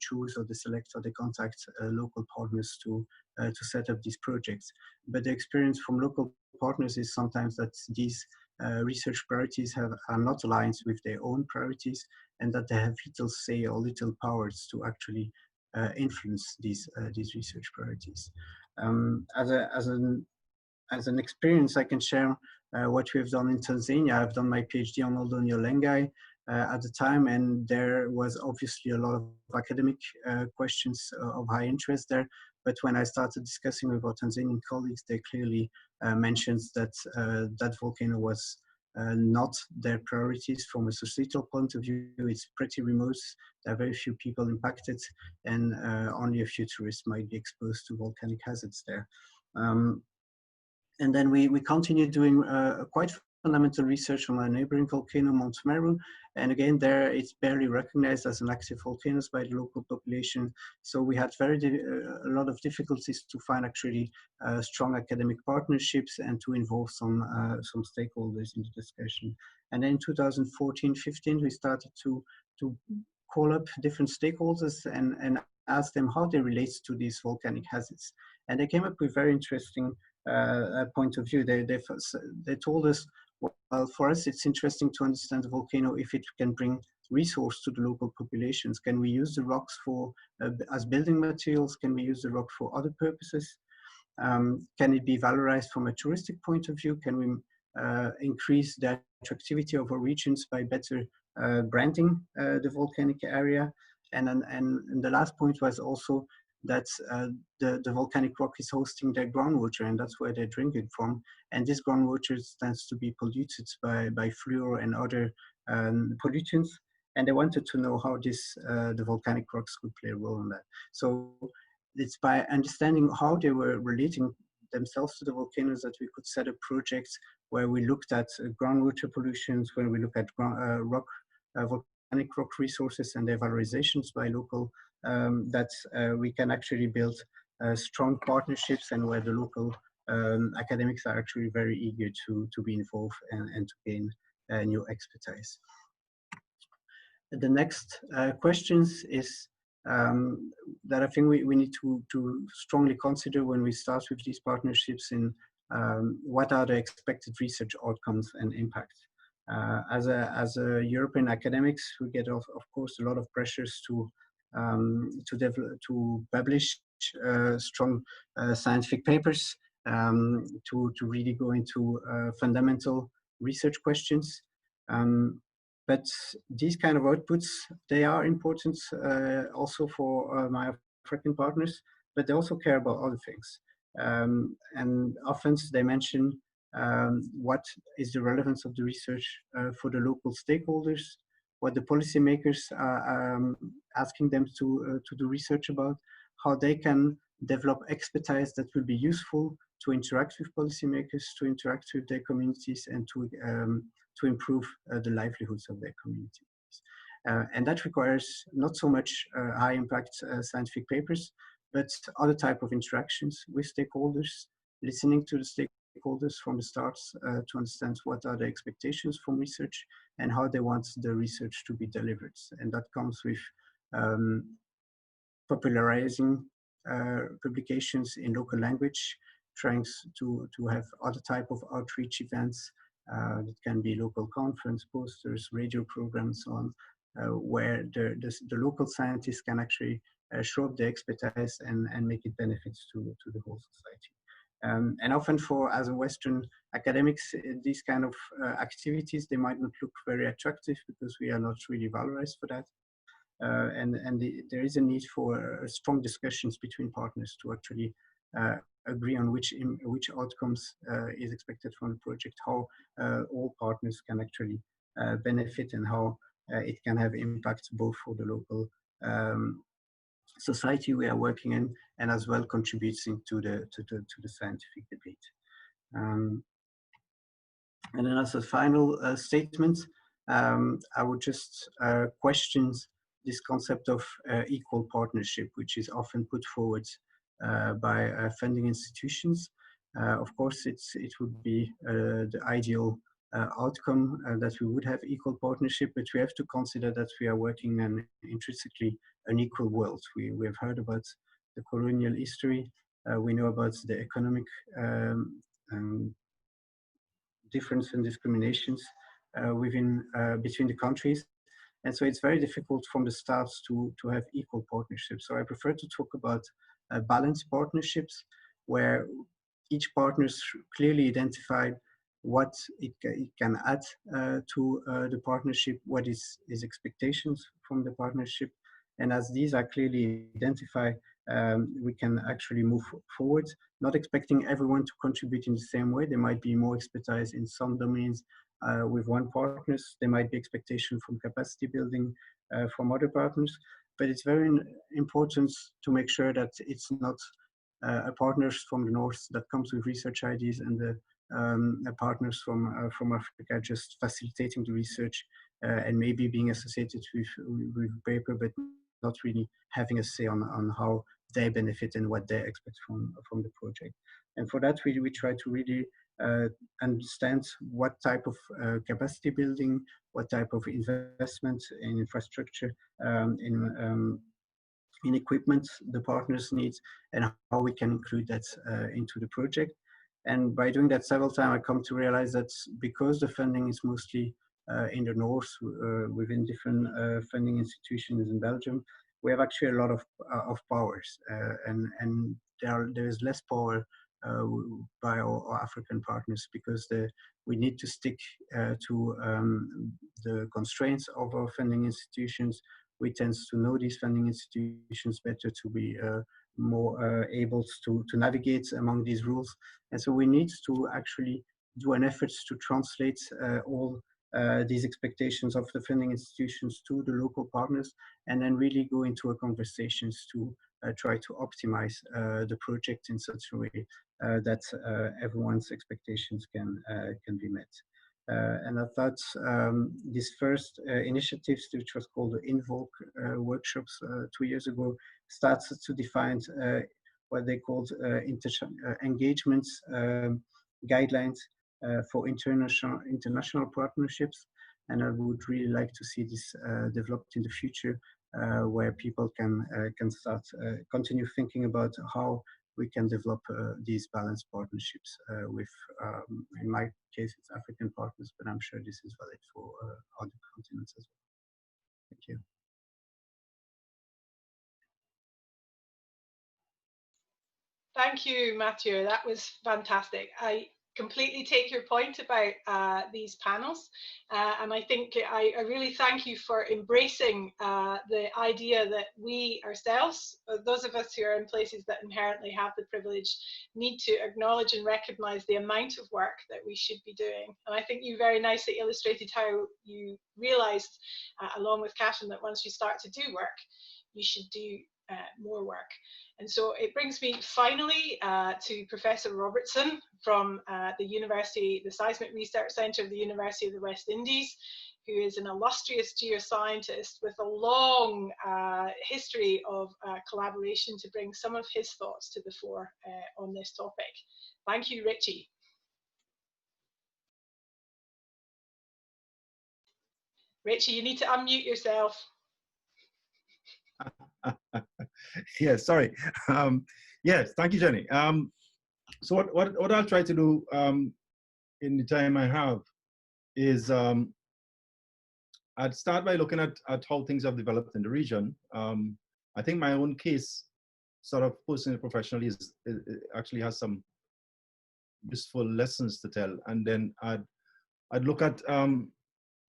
choose or they select or they contact local partners to set up these projects. But the experience from local partners is sometimes that these research priorities are not aligned with their own priorities, and that they have little say or little powers to actually influence these research priorities. As an experience, I can share what we have done in Tanzania. I've done my PhD on Oldonyo Lengai at the time, and there was obviously a lot of academic questions of high interest there. But when I started discussing with our Tanzanian colleagues, they clearly mentioned that that volcano was not their priorities from a societal point of view. It's pretty remote. There are very few people impacted, and only a few tourists might be exposed to volcanic hazards there. And then we continued doing quite fundamental research on a neighboring volcano, Mount Meru. And again, there it's barely recognized as an active volcano by the local population. So we had a lot of difficulties to find actually strong academic partnerships and to involve some stakeholders in the discussion. And then in 2014-15, we started to call up different stakeholders and ask them how they relate to these volcanic hazards. And they came up with very interesting point of view. They told us, well, for us, it's interesting to understand the volcano if it can bring resource to the local populations. Can we use the rocks for as building materials? Can we use the rock for other purposes? Can it be valorized from a touristic point of view? Can we increase the attractivity of our regions by better branding the volcanic area? And the last point was also that the volcanic rock is hosting their groundwater, and that's where they drink it from. And this groundwater tends to be polluted by fluor and other pollutants. And they wanted to know how the volcanic rocks could play a role in that. So it's by understanding how they were relating themselves to the volcanoes that we could set up projects where we looked at groundwater pollutions, when we look at volcanic rock resources and their valorizations by local, that we can actually build strong partnerships, and where the local academics are actually very eager to be involved and to gain new expertise. The next questions is that I think we need to strongly consider when we start with these partnerships in what are the expected research outcomes and impact. As a European academics, we get of course a lot of pressures to publish strong scientific papers, to really go into fundamental research questions. But these kind of outputs, they are important also for my African partners, but they also care about other things. And often they mention what is the relevance of the research for the local stakeholders, what the policymakers are asking them to do research about, how they can develop expertise that will be useful to interact with policymakers, to interact with their communities, and to improve the livelihoods of their communities. And that requires not so much high impact scientific papers, but other type of interactions with stakeholders, listening to the stakeholders from the start to understand what are the expectations from research and how they want the research to be delivered. And that comes with popularizing publications in local language, trying to have other type of outreach events. That can be local conference, posters, radio programs, so on, where the local scientists can actually show up their expertise and make it benefits to the whole society. And often as a Western academics, these kind of activities, they might not look very attractive because we are not really valorized for that. There is a need for strong discussions between partners to actually agree on which outcomes is expected from the project, how all partners can actually benefit, and how it can have impact both for the local society we are working in, and as well contributing to the scientific debate. And then as a final statement, I would just question this concept of equal partnership, which is often put forward by funding institutions. Of course, it would be the ideal outcome that we would have equal partnership, but we have to consider that we are working in intrinsically an equal world. We have heard about the colonial history. We know about the economic difference and discriminations between the countries. And so it's very difficult from the start to have equal partnerships. So I prefer to talk about balanced partnerships where each partner clearly identified what it can add to the partnership, what is his expectations from the partnership. And as these are clearly identified, we can actually move forward, not expecting everyone to contribute in the same way. There might be more expertise in some domains with one partners. There might be expectation from capacity building from other partners, but it's very important to make sure that it's not partners from the north that comes with research ideas and the partners from Africa just facilitating the research and maybe being associated with paper, but not really having a say on how they benefit and what they expect from the project. And for that, we try to really understand what type of capacity building, what type of investment in infrastructure, in equipment the partners need, and how we can include that into the project. And by doing that several times, I come to realize that because the funding is mostly in the north, within different funding institutions in Belgium, we have actually a lot of powers, and there is less power by our African partners, because we need to stick to the constraints of our funding institutions. We tend to know these funding institutions better, to be more able to navigate among these rules. And so we need to actually do an effort to translate all these expectations of the funding institutions to the local partners, and then really go into a conversations to try to optimize the project in such a way that everyone's expectations can be met. And I thought these first initiatives, which was called the Involk workshops 2 years ago, started to define what they called engagement guidelines for international partnerships. And I would really like to see this developed in the future, where people can start continue thinking about how we can develop these balanced partnerships with, in my case, it's African partners, but I'm sure this is valid for other continents as well. Thank you. Thank you, Mathieu. That was fantastic. I completely take your point about these panels, and I think I really thank you for embracing the idea that we ourselves, those of us who are in places that inherently have the privilege, need to acknowledge and recognize the amount of work that we should be doing. And I think you very nicely illustrated how you realized, along with Catherine, that once you start to do work, you should do more work. And so it brings me finally to Professor Robertson from the Seismic Research Centre of the University of the West Indies, who is an illustrious geoscientist with a long history of collaboration to bring some of his thoughts to the fore on this topic. Thank you, Richie. Richie, you need to unmute yourself. Yes, sorry. Yes, thank you, Jenny. So what I'll try to do in the time I have is I'd start by looking at how things have developed in the region. I think my own case, sort of personally, professionally, actually has some useful lessons to tell, and then I'd look at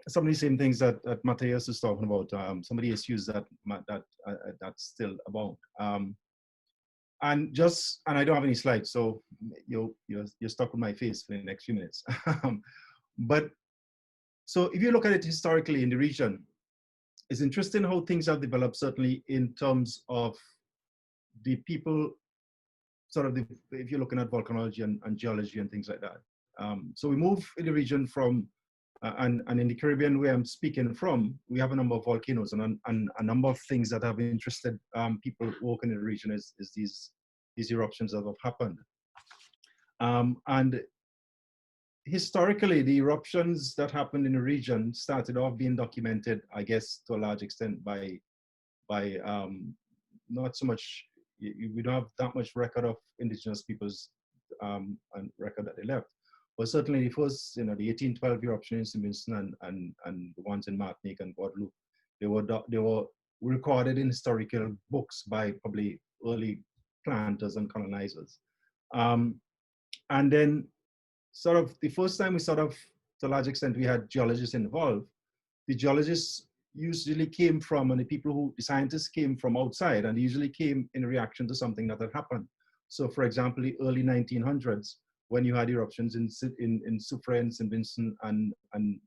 some of the same things that Matthias is talking about, some of the issues that's still about. And I don't have any slides, so you're stuck with my face for the next few minutes. But so if you look at it historically in the region, it's interesting how things have developed, certainly in terms of the people sort of, if you're looking at volcanology and geology and things like that. So we move in the region from, and in the Caribbean where I'm speaking from, we have a number of volcanoes and a number of things that have interested people working in the region is these eruptions that have happened. And historically, the eruptions that happened in the region started off being documented, I guess, to a large extent by not so much, we don't have that much record of indigenous peoples and record that they left. But certainly the first, the 1812 eruption in St. Vincent and the ones in Martinique and Guadeloupe, they were recorded in historical books by probably early planters and colonizers. And then sort of the first time we sort of, to a large extent, we had geologists involved, the geologists usually came from, and the scientists came from outside, and they usually came in reaction to something that had happened. So for example, the early 1900s, when you had eruptions in Soufrière and St. Vincent and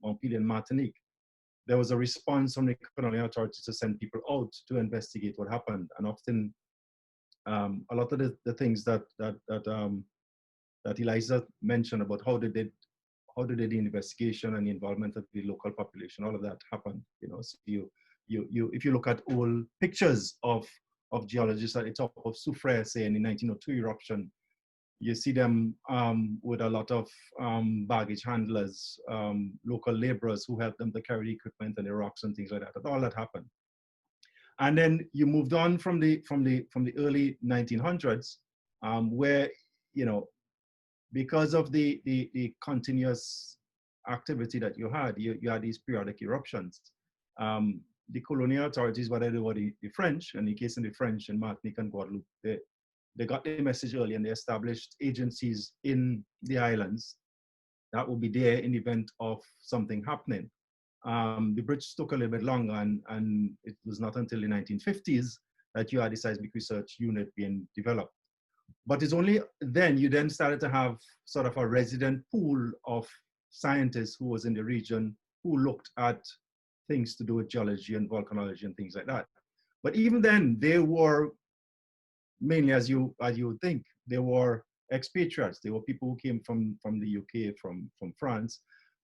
Montpellier and Martinique, there was a response from the colonial authorities to send people out to investigate what happened. And often, a lot of the things that Eliza mentioned about how they did the investigation and the involvement of the local population, all of that happened. So if you look at old pictures of geologists at the top of Soufrière, say in the 1902 eruption, you see them with a lot of baggage handlers, local laborers who helped them to carry the equipment and the rocks and things like that. All that happened. And then you moved on from the early 1900s, where because of the continuous activity that you had these periodic eruptions. The colonial authorities, whether they were the French, in the case of the French in Martinique and Guadeloupe, they got the message early and they established agencies in the islands that would be there in the event of something happening. The British took a little bit longer, and it was not until the 1950s that you had the seismic research unit being developed. But it's only then you then started to have sort of a resident pool of scientists who was in the region who looked at things to do with geology and volcanology and things like that. But even then, they were mainly, as you would think, they were expatriates. They were people who came from the UK, from France,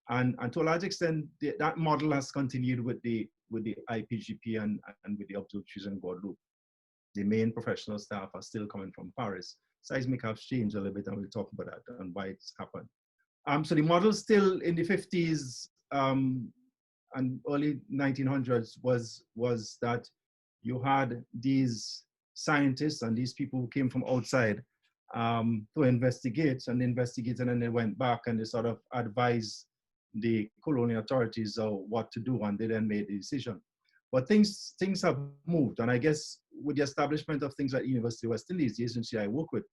and to a large extent, that model has continued with the IPGP and with the observatories in Guadeloupe. The main professional staff are still coming from Paris. Seismic has changed a little bit, and we'll talk about that and why it's happened. So the model still in the 50s and early 1900s was that you had these scientists and these people who came from outside to investigate, and then they went back and they sort of advised the colonial authorities what to do, and they then made the decision. But things have moved, and I guess with the establishment of things like University of West Indies, the agency I work with,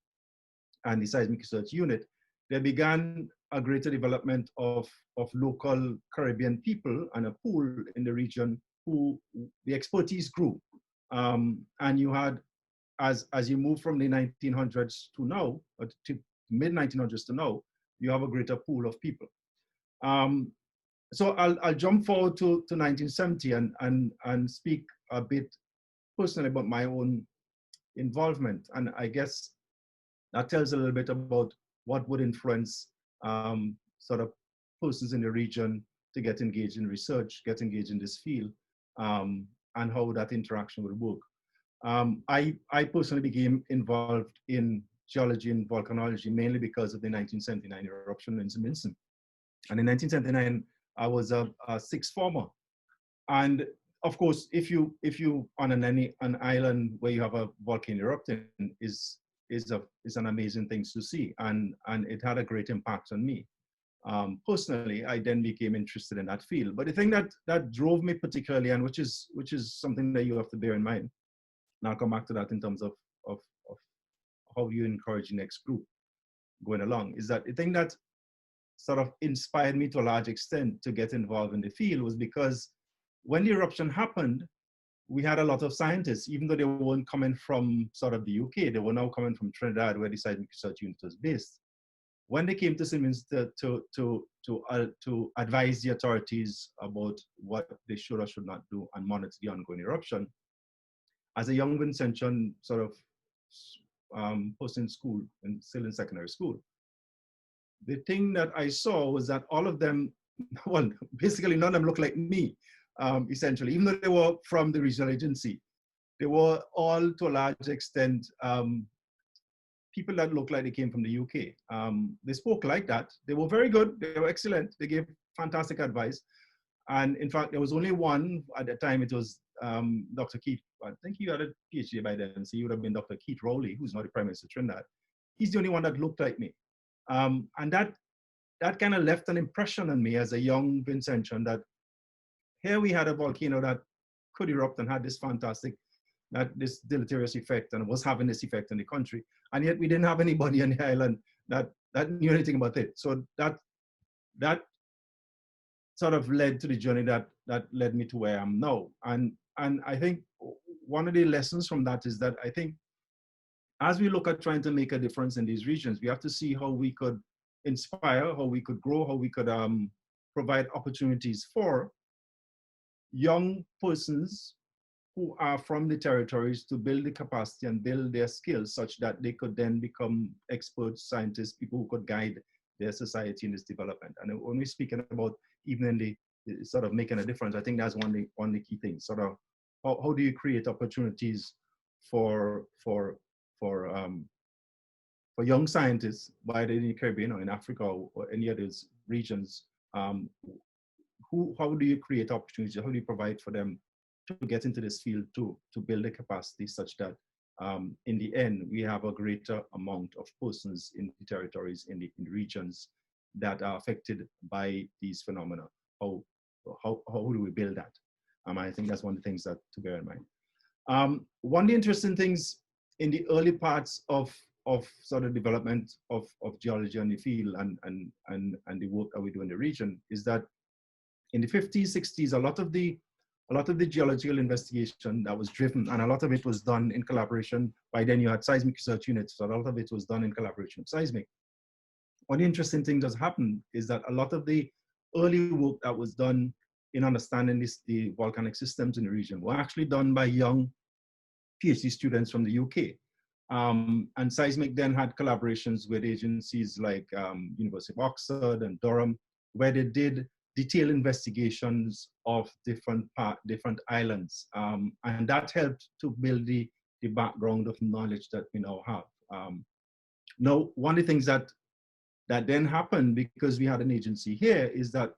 and the Seismic Research Unit, there began a greater development of local Caribbean people and a pool in the region who the expertise grew. And you had, as you move from the 1900s to now, or to mid-1900s to now, you have a greater pool of people. So I'll jump forward to 1970 and speak a bit personally about my own involvement. And I guess that tells a little bit about what would influence sort of persons in the region to get engaged in research, get engaged in this field, and how that interaction would work. I personally became involved in geology and volcanology mainly because of the 1979 eruption in St. Vincent. And in 1979, I was a sixth former. And of course, if you on an island where you have a volcano erupting is an amazing thing to see, and it had a great impact on me. Personally, I then became interested in that field. But the thing that drove me particularly, and which is something that you have to bear in mind, and I'll come back to that in terms of how you encourage the next group going along, is that the thing that sort of inspired me to a large extent to get involved in the field was because when the eruption happened, we had a lot of scientists, even though they weren't coming from sort of the UK, they were now coming from Trinidad, where the Seismic Research Unit was based. When they came to St. Vincent to advise the authorities about what they should or should not do and monitor the ongoing eruption, as a young Vincentian sort of person in school and still in secondary school. The thing that I saw was that all of them, well, basically none of them looked like me, essentially, even though they were from the regional agency. They were all, to a large extent, people that looked like they came from the UK. They spoke like that. They were very good. They were excellent. They gave fantastic advice. And in fact, there was only one at the time. It was Dr. Keith. I think he had a PhD by then, so he would have been Dr. Keith Rowley, who's not the Prime Minister of Trinidad. He's the only one that looked like me. And that kind of left an impression on me as a young Vincentian that here we had a volcano that could erupt and had this fantastic, this deleterious effect and was having this effect in the country. And yet we didn't have anybody on the island that knew anything about it. So that sort of led to the journey that led me to where I am now. And I think one of the lessons from that is that I think as we look at trying to make a difference in these regions, we have to see how we could inspire, how we could grow, how we could provide opportunities for young persons who are from the territories to build the capacity and build their skills such that they could then become experts, scientists, people who could guide their society in this development. And when we're speaking about even in the sort of making a difference, I think that's one of the key things. Sort of how do you create opportunities for young scientists, whether in the Caribbean or in Africa or any other regions? How do you create opportunities? How do you provide for them to get into this field to build a capacity such that in the end we have a greater amount of persons in the territories, in the regions that are affected by these phenomena? How do we build that? I think that's one of the things that to bear in mind. One of the interesting things in the early parts of sort of development of geology on the field and the work that we do in the region is that in the 50s, 60s, a lot of the geological investigation that was driven, and a lot of it was done in collaboration. By then you had seismic research units, so a lot of it was done in collaboration with seismic. One interesting thing that's happened is that a lot of the early work that was done in understanding the volcanic systems in the region were actually done by young PhD students from the UK. And seismic then had collaborations with agencies like University of Oxford and Durham, where they did detailed investigations of different islands. And that helped to build the background of knowledge that we now have. Now, one of the things that then happened because we had an agency here is that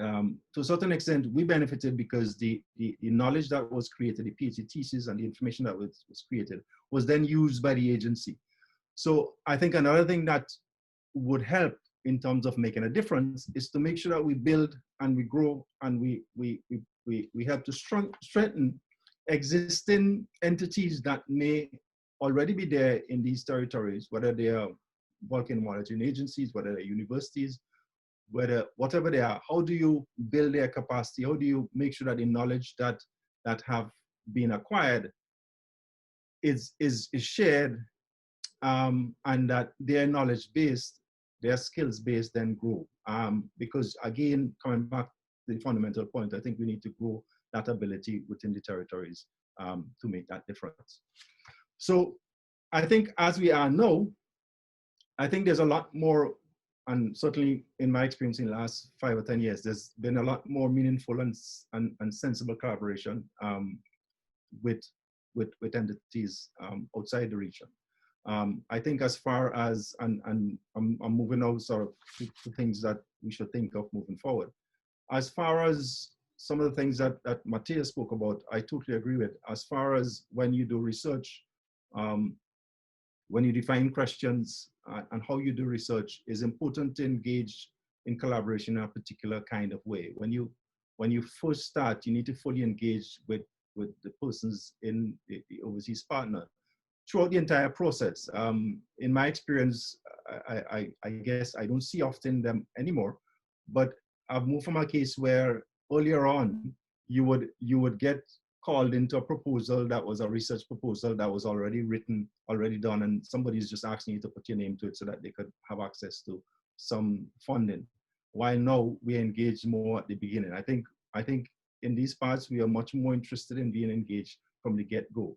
to a certain extent, we benefited because the knowledge that was created, the PhD thesis and the information that was created was then used by the agency. So I think another thing that would help in terms of making a difference is to make sure that we build and we grow and we help to strengthen existing entities that may already be there in these territories, whether they are volcano monitoring agencies, whether they're universities, whatever they are. How do you build their capacity? How do you make sure that the knowledge that have been acquired is shared, and that their knowledge based, their skills based then grow? Because again, coming back to the fundamental point, I think we need to grow that ability within the territories to make that difference. So I think as we are now, I think there's a lot more, and certainly in my experience in the last 5 or 10 years, there's been a lot more meaningful and sensible collaboration with entities outside the region. I think as far as, and I'm moving now sort of to things that we should think of moving forward. As far as some of the things that Matthias spoke about, I totally agree with. As far as when you do research, when you define questions and how you do research, is important to engage in collaboration in a particular kind of way. When you first start, you need to fully engage with the persons in the overseas partner throughout the entire process. In my experience, I guess I don't see often them anymore, but I've moved from a case where earlier on, you would get called into a proposal that was a research proposal that was already written, already done, and somebody's just asking you to put your name to it so that they could have access to some funding. While now we engage more at the beginning. I think in these parts, we are much more interested in being engaged from the get-go.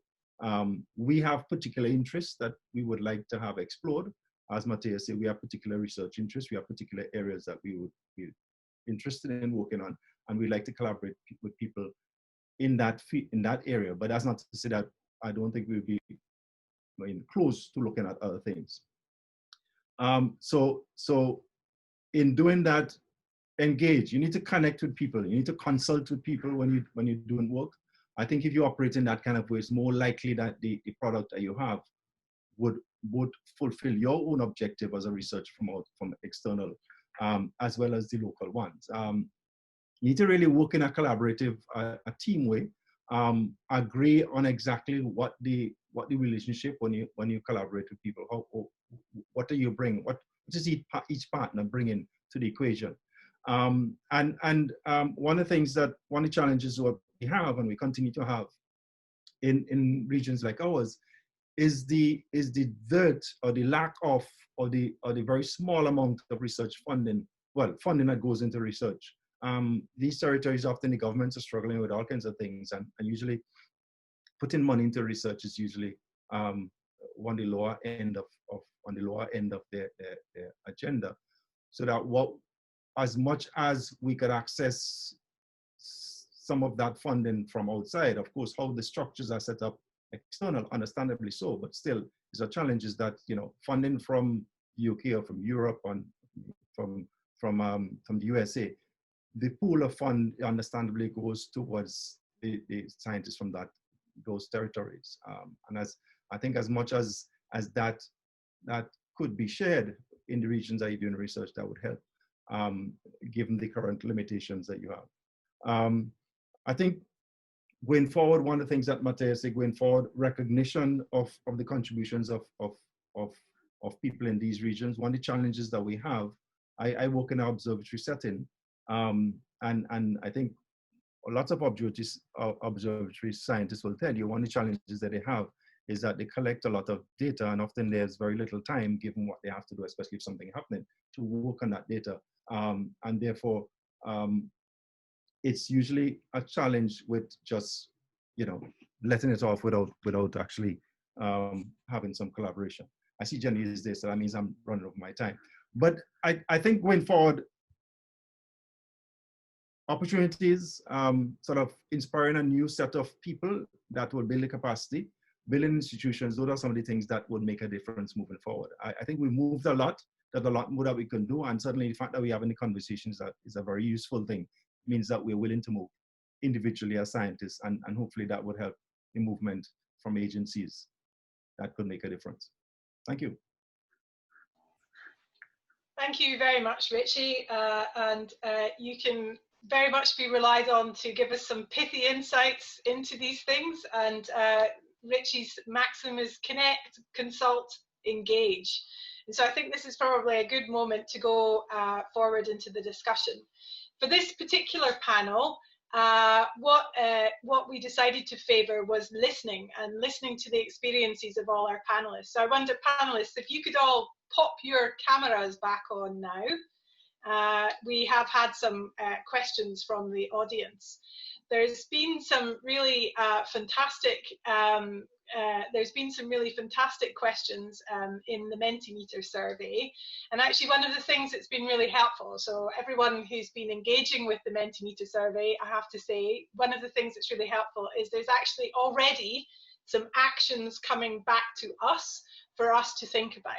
We have particular interests that we would like to have explored. As Matthias said, we have particular research interests. We have particular areas that we would be interested in working on, and we'd like to collaborate with people in that area. But that's not to say that I don't think we'll be close to looking at other things. So in doing that, engage. You need to connect with people. You need to consult with people when you're doing work. I think if you operate in that kind of way, it's more likely that the product that you have would fulfill your own objective as a researcher from external, as well as the local ones. You need to really work in a collaborative, a team way. Agree on exactly what the relationship when you collaborate with people. What do you bring? What does each partner bring in to the equation? One of the challenges what we have and we continue to have in regions like ours is the dearth or the lack of or the very small amount of research funding. Well, funding that goes into research. These territories, often the governments are struggling with all kinds of things, and usually putting money into research is usually on the lower end of their agenda. So that as much as we could access some of that funding from outside, of course, how the structures are set up external, understandably so, but still, there's a challenge is that funding from the UK or from Europe and from the USA, the pool of fund understandably goes towards the scientists from those territories, and I think as much as that could be shared in the regions that you're doing research, that would help, given the current limitations that you have. I think going forward, one of the things that Matthias said, going forward, recognition of the contributions of people in these regions. One of the challenges that we have, I work in an observatory setting, and I think lots of observatory scientists will tell you one of the challenges that they have is that they collect a lot of data, and often there's very little time given what they have to do, especially if something happening, to work on that data. And therefore, it's usually a challenge with just, letting it off without actually having some collaboration. I see Jenny is there, so that means I'm running over my time. But I think going forward, opportunities, sort of inspiring a new set of people that will build the capacity, building institutions, those are some of the things that would make a difference moving forward. I think we moved a lot. There's a lot more that we can do, and certainly the fact that we have any conversations that is a very useful thing, means that we're willing to move individually as scientists, and hopefully that would help the movement from agencies that could make a difference. Thank you. Thank you very much, Richie, and you can very much be relied on to give us some pithy insights into these things, and Richie's maxim is connect, consult, engage. And so I think this is probably a good moment to go forward into the discussion. For this particular panel, what we decided to favour was listening, and listening to the experiences of all our panellists. So I wonder, panellists, if you could all pop your cameras back on now. We have had some questions from the audience. There's been some really fantastic questions in the Mentimeter survey, and actually one of the things that's been really helpful, so everyone who's been engaging with the Mentimeter survey, I have to say, one of the things that's really helpful is there's actually already some actions coming back to us for us to think about.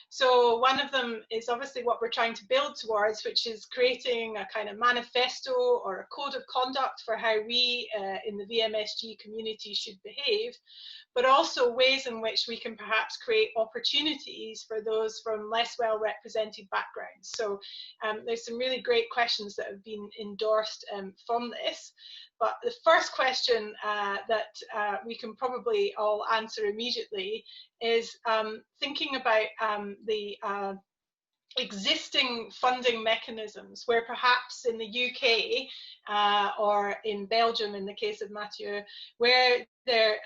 So one of them is obviously what we're trying to build towards, which is creating a kind of manifesto or a code of conduct for how we in the VMSG community should behave, but also ways in which we can perhaps create opportunities for those from less well represented backgrounds. So there's some really great questions that have been endorsed from this. But the first question that we can probably all answer immediately is thinking about existing funding mechanisms where perhaps in the UK or in Belgium, in the case of Mathieu, where there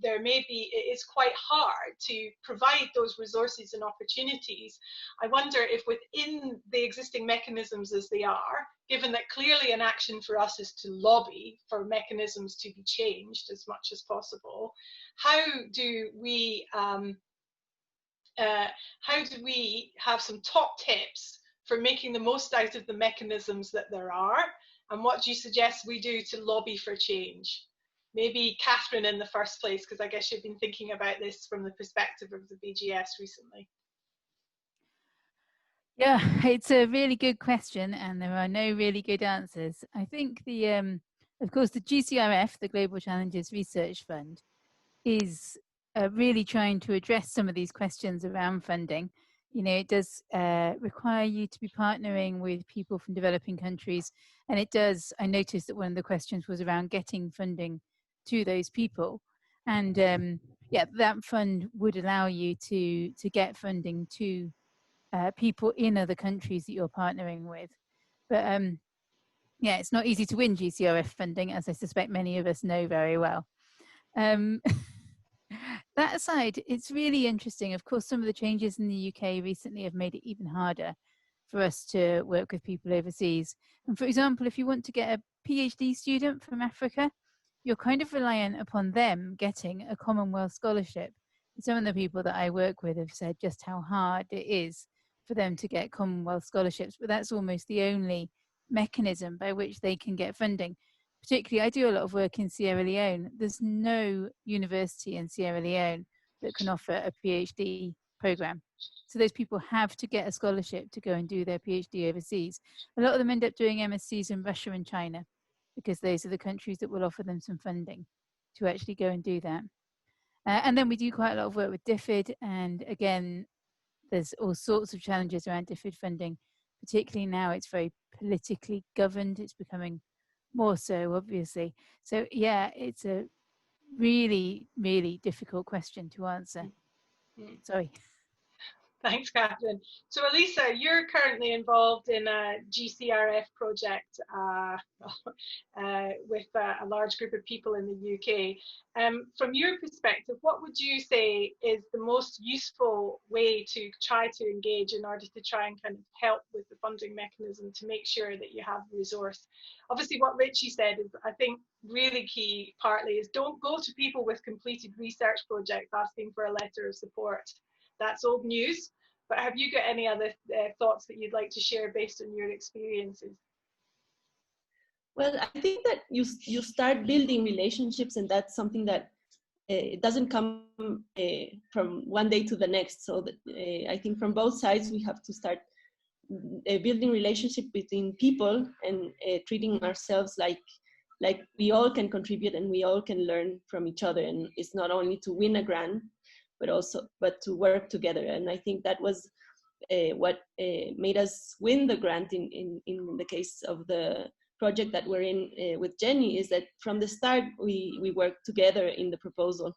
may be, it's quite hard to provide those resources and opportunities. I wonder if within the existing mechanisms as they are, given that clearly an action for us is to lobby for mechanisms to be changed as much as possible, how do we have some top tips for making the most out of the mechanisms that there are? And what do you suggest we do to lobby for change? Maybe Catherine in the first place, because I guess you've been thinking about this from the perspective of the BGS recently. Yeah, it's a really good question, and there are no really good answers. I think of course, the GCRF, the Global Challenges Research Fund, is really trying to address some of these questions around funding. You know, it does require you to be partnering with people from developing countries, and it does. I noticed that one of the questions was around getting funding to those people, and yeah, that fund would allow you to get funding to people in other countries that you're partnering with. But yeah, it's not easy to win GCRF funding, as I suspect many of us know very well. That aside, it's really interesting. Of course, some of the changes in the UK recently have made it even harder for us to work with people overseas. And for example, if you want to get a PhD student from Africa, you're kind of reliant upon them getting a Commonwealth scholarship. Some of the people that I work with have said just how hard it is for them to get Commonwealth scholarships, but that's almost the only mechanism by which they can get funding. Particularly, I do a lot of work in Sierra Leone. There's no university in Sierra Leone that can offer a PhD program. So those people have to get a scholarship to go and do their PhD overseas. A lot of them end up doing MSCs in Russia and China, because those are the countries that will offer them some funding to actually go and do that. And then we do quite a lot of work with DFID, and again, there's all sorts of challenges around DFID funding, particularly now it's very politically governed. It's becoming more so, obviously. So yeah, it's a really, really difficult question to answer. Sorry. Thanks, Catherine. So Elisa, you're currently involved in a GCRF project with a large group of people in the UK. From your perspective, what would you say is the most useful way to try to engage in order to try and kind of help with the funding mechanism to make sure that you have the resource? Obviously, what Richie said is, I think, really key partly is don't go to people with completed research projects asking for a letter of support. That's old news. But have you got any other thoughts that you'd like to share based on your experiences? Well, I think that you start building relationships, and that's something that it doesn't come from one day to the next. So that, I think from both sides, we have to start building relationship between people and treating ourselves like we all can contribute and we all can learn from each other. And it's not only to win a grant, but to work together. And I think that was what made us win the grant in the case of the project that we're in with Jenny, is that from the start we worked together in the proposal,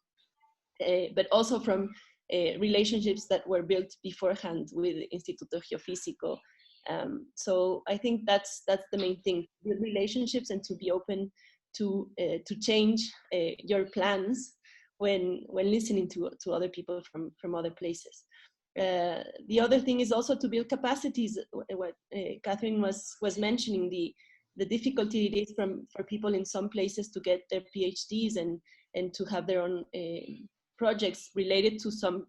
but also from relationships that were built beforehand with Instituto Geofísico. So I think that's the main thing, build relationships and to be open to change your plans when listening to other people from other places. The other thing is also to build capacities. What Catherine was mentioning, the difficulty it is for people in some places to get their PhDs and to have their own projects related to some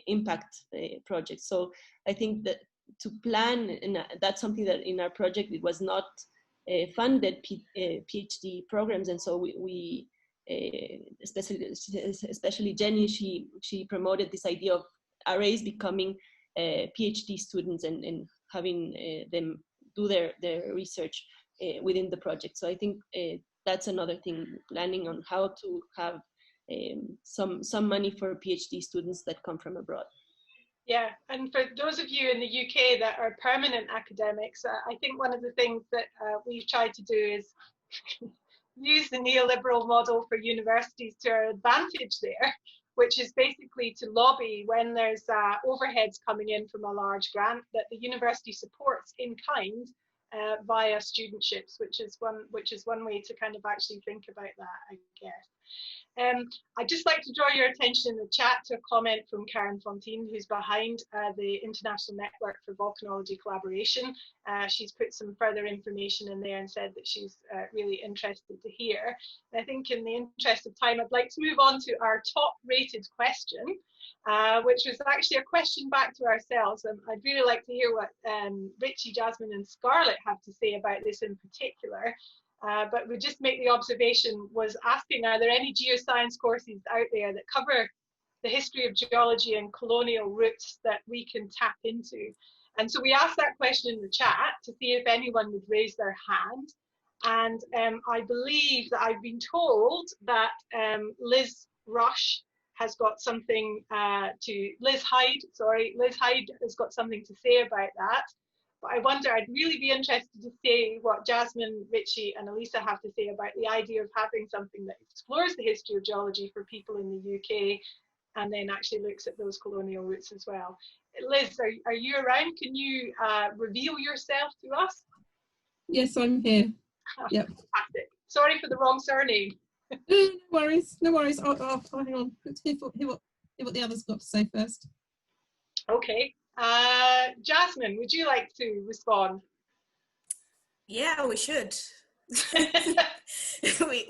impact projects. So I think that to plan, and that's something that in our project it was not funded PhD programs, and so we especially Jenny, she promoted this idea of RAs becoming PhD students and having them do their research within the project. So I think that's another thing, planning on how to have some money for PhD students that come from abroad. Yeah, and for those of you in the UK that are permanent academics, I think one of the things that we've tried to do is use the neoliberal model for universities to our advantage there. which is basically to lobby when there's overheads coming in from a large grant that the university supports in kind via studentships, which is one way to kind of actually think about that, I guess. I'd just like to draw your attention in the chat to a comment from Karen Fontaine, who's behind the International Network for Volcanology Collaboration. She's put some further information in there and said that she's really interested to hear. And I think in the interest of time, I'd like to move on to our top rated question, which was actually a question back to ourselves. I'd really like to hear what Richie, Jasmine and Scarlett have to say about this in particular. But we just make the observation, was asking, are there any geoscience courses out there that cover the history of geology and colonial roots that we can tap into? And so we asked that question in the chat to see if anyone would raise their hand. And I believe that I've been told that Liz Rush has got something Liz Hyde has got something to say about that. But I wonder, I'd really be interested to see what Jasmine, Richie and Elisa have to say about the idea of having something that explores the history of geology for people in the UK and then actually looks at those colonial roots as well. Liz, are you around? Can you reveal yourself to us? Yes, I'm here. Yep. Fantastic. Sorry for the wrong surname. No worries, no worries. I'll hang on. Let's hear what the others got to say first. Okay. Jasmine, would you like to respond? Yeah, we should.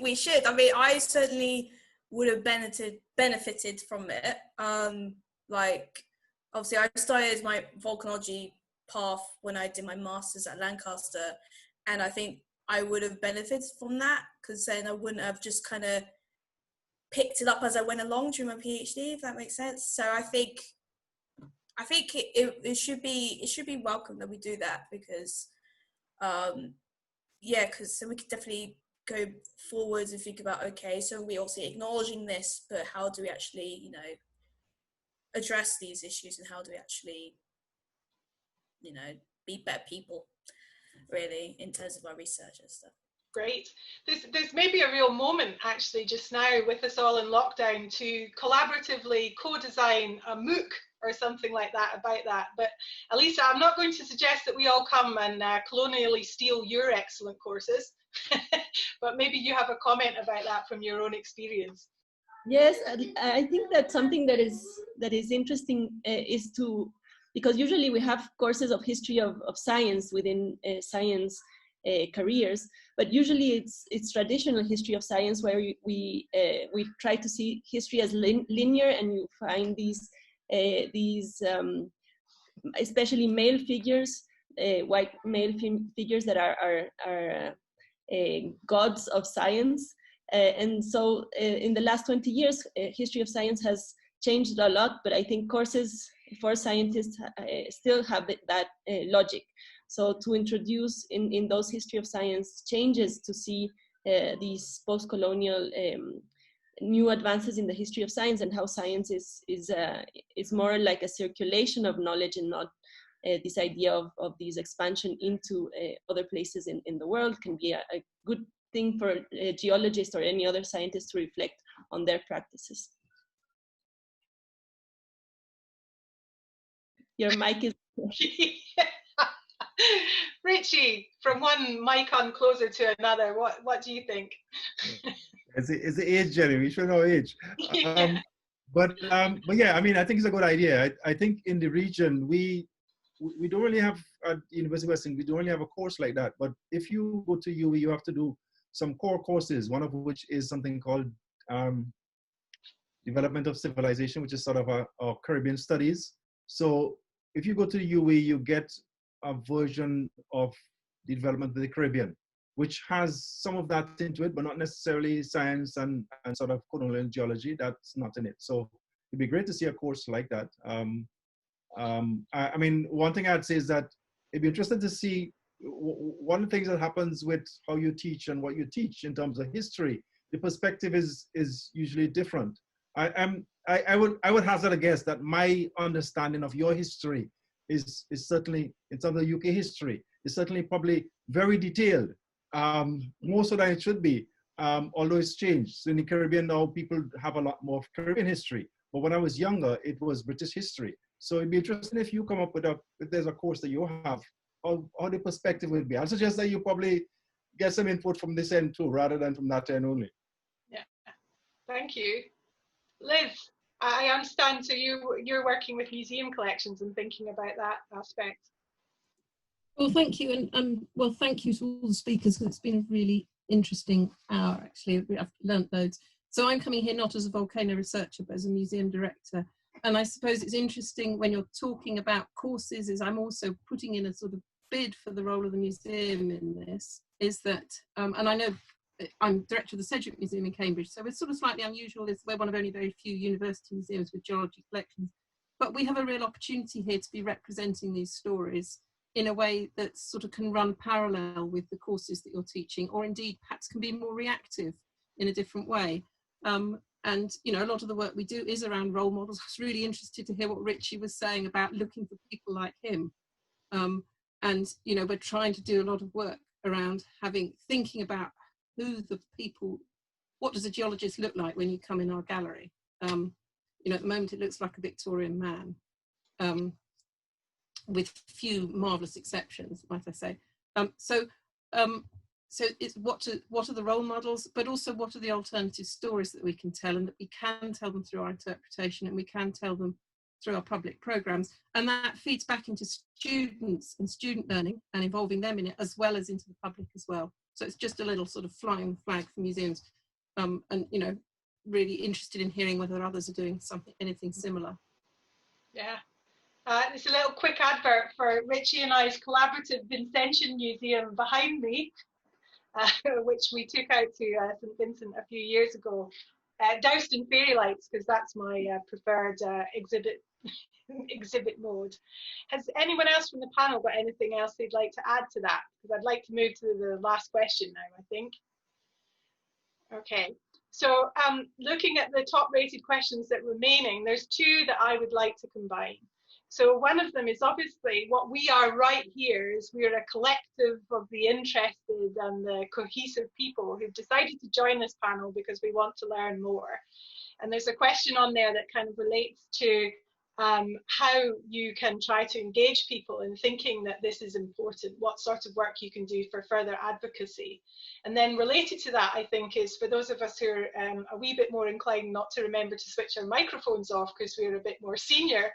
we should. I mean, I certainly would have benefited from it. Like, obviously, I started my volcanology path when I did my master's at Lancaster, and I think I would have benefited from that, because then I wouldn't have just kind of picked it up as I went along during my PhD, if that makes sense. So I think it should be welcome that we do that, because yeah, because so we could definitely go forwards and think about, okay, so we're also acknowledging this, but how do we actually, you know, address these issues, and how do we actually, you know, be better people, really, in terms of our research and stuff. Great. There's maybe a real moment actually just now with us all in lockdown to collaboratively co-design a MOOC or something like that about that. But Elisa, I'm not going to suggest that we all come and colonially steal your excellent courses, but maybe you have a comment about that from your own experience. Yes, I think that something that is interesting is to, because usually we have courses of history of science within science careers, but usually it's traditional history of science where we try to see history as linear, and you find these especially male figures, white male figures that are gods of science, and so in the last 20 years, history of science has changed a lot, but I think courses for scientists still have that logic. So to introduce in those history of science changes to see these post-colonial new advances in the history of science, and how science is more like a circulation of knowledge, and not this idea of this expansion into other places in the world, can be a good thing for geologists or any other scientist to reflect on their practices. Your mic is... Richie, from one mic on closer to another, what do you think? It's the age, Jenny. We should know age. But yeah, I mean, I think it's a good idea. I think in the region we don't really have at University of Western, we don't really have a course like that. But if you go to UE, you have to do some core courses. One of which is something called Development of Civilization, which is sort of a Caribbean studies. So if you go to UE, you get a version of the development of the Caribbean, which has some of that into it, but not necessarily science and sort of colonial geology. That's not in it. So it'd be great to see a course like that. I mean, one thing I'd say is that it'd be interesting to see one of the things that happens with how you teach and what you teach in terms of history. The perspective is usually different. I would hazard a guess that my understanding of your history is certainly, in terms of UK history, is certainly probably very detailed, more so than it should be. although it's changed. So in the Caribbean now, people have a lot more of Caribbean history. But when I was younger, it was British history. So it'd be interesting if you come up with if there's a course that you have, how the perspective would be. I suggest that you probably get some input from this end too, rather than from that end only. Yeah, thank you. Liz, I understand, so you're working with museum collections and thinking about that aspect. Well, thank you, and well, thank you to all the speakers, because it's been a really interesting hour, actually. I've learnt loads. So I'm coming here not as a volcano researcher, but as a museum director. And I suppose it's interesting when you're talking about courses, is I'm also putting in a sort of bid for the role of the museum in this, is that, and I know I'm director of the Sedgwick Museum in Cambridge, so it's sort of slightly unusual. We're one of only very few university museums with geology collections, but we have a real opportunity here to be representing these stories in a way that sort of can run parallel with the courses that you're teaching, or indeed perhaps can be more reactive in a different way. And you know, a lot of the work we do is around role models. I was really interested to hear what Richie was saying about looking for people like him. And you know, we're trying to do a lot of work around thinking about who the people, what does a geologist look like when you come in our gallery? You know, at the moment it looks like a Victorian man, with few marvelous exceptions, might I say. So it's what are the role models, but also what are the alternative stories that we can tell, and that we can tell them through our interpretation, and we can tell them through our public programs. And that feeds back into students and student learning and involving them in it, as well as into the public as well. So it's just a little sort of flying flag for museums, and you know, really interested in hearing whether others are doing anything similar. Yeah. It's a little quick advert for Richie and I's collaborative Vincentian Museum behind me, which we took out to St Vincent a few years ago, doused in fairy lights, because that's my preferred exhibit mode. Has anyone else from the panel got anything else they'd like to add to that? Because I'd like to move to the last question now, I think. Okay, so looking at the top rated questions that remaining, there's two that I would like to combine. So one of them is obviously what we are right here is we're a collective of the interested and the cohesive people who've decided to join this panel because we want to learn more. And there's a question on there that kind of relates to how you can try to engage people in thinking that this is important, what sort of work you can do for further advocacy. And then related to that, I think, is for those of us who are a wee bit more inclined not to remember to switch our microphones off because we're a bit more senior,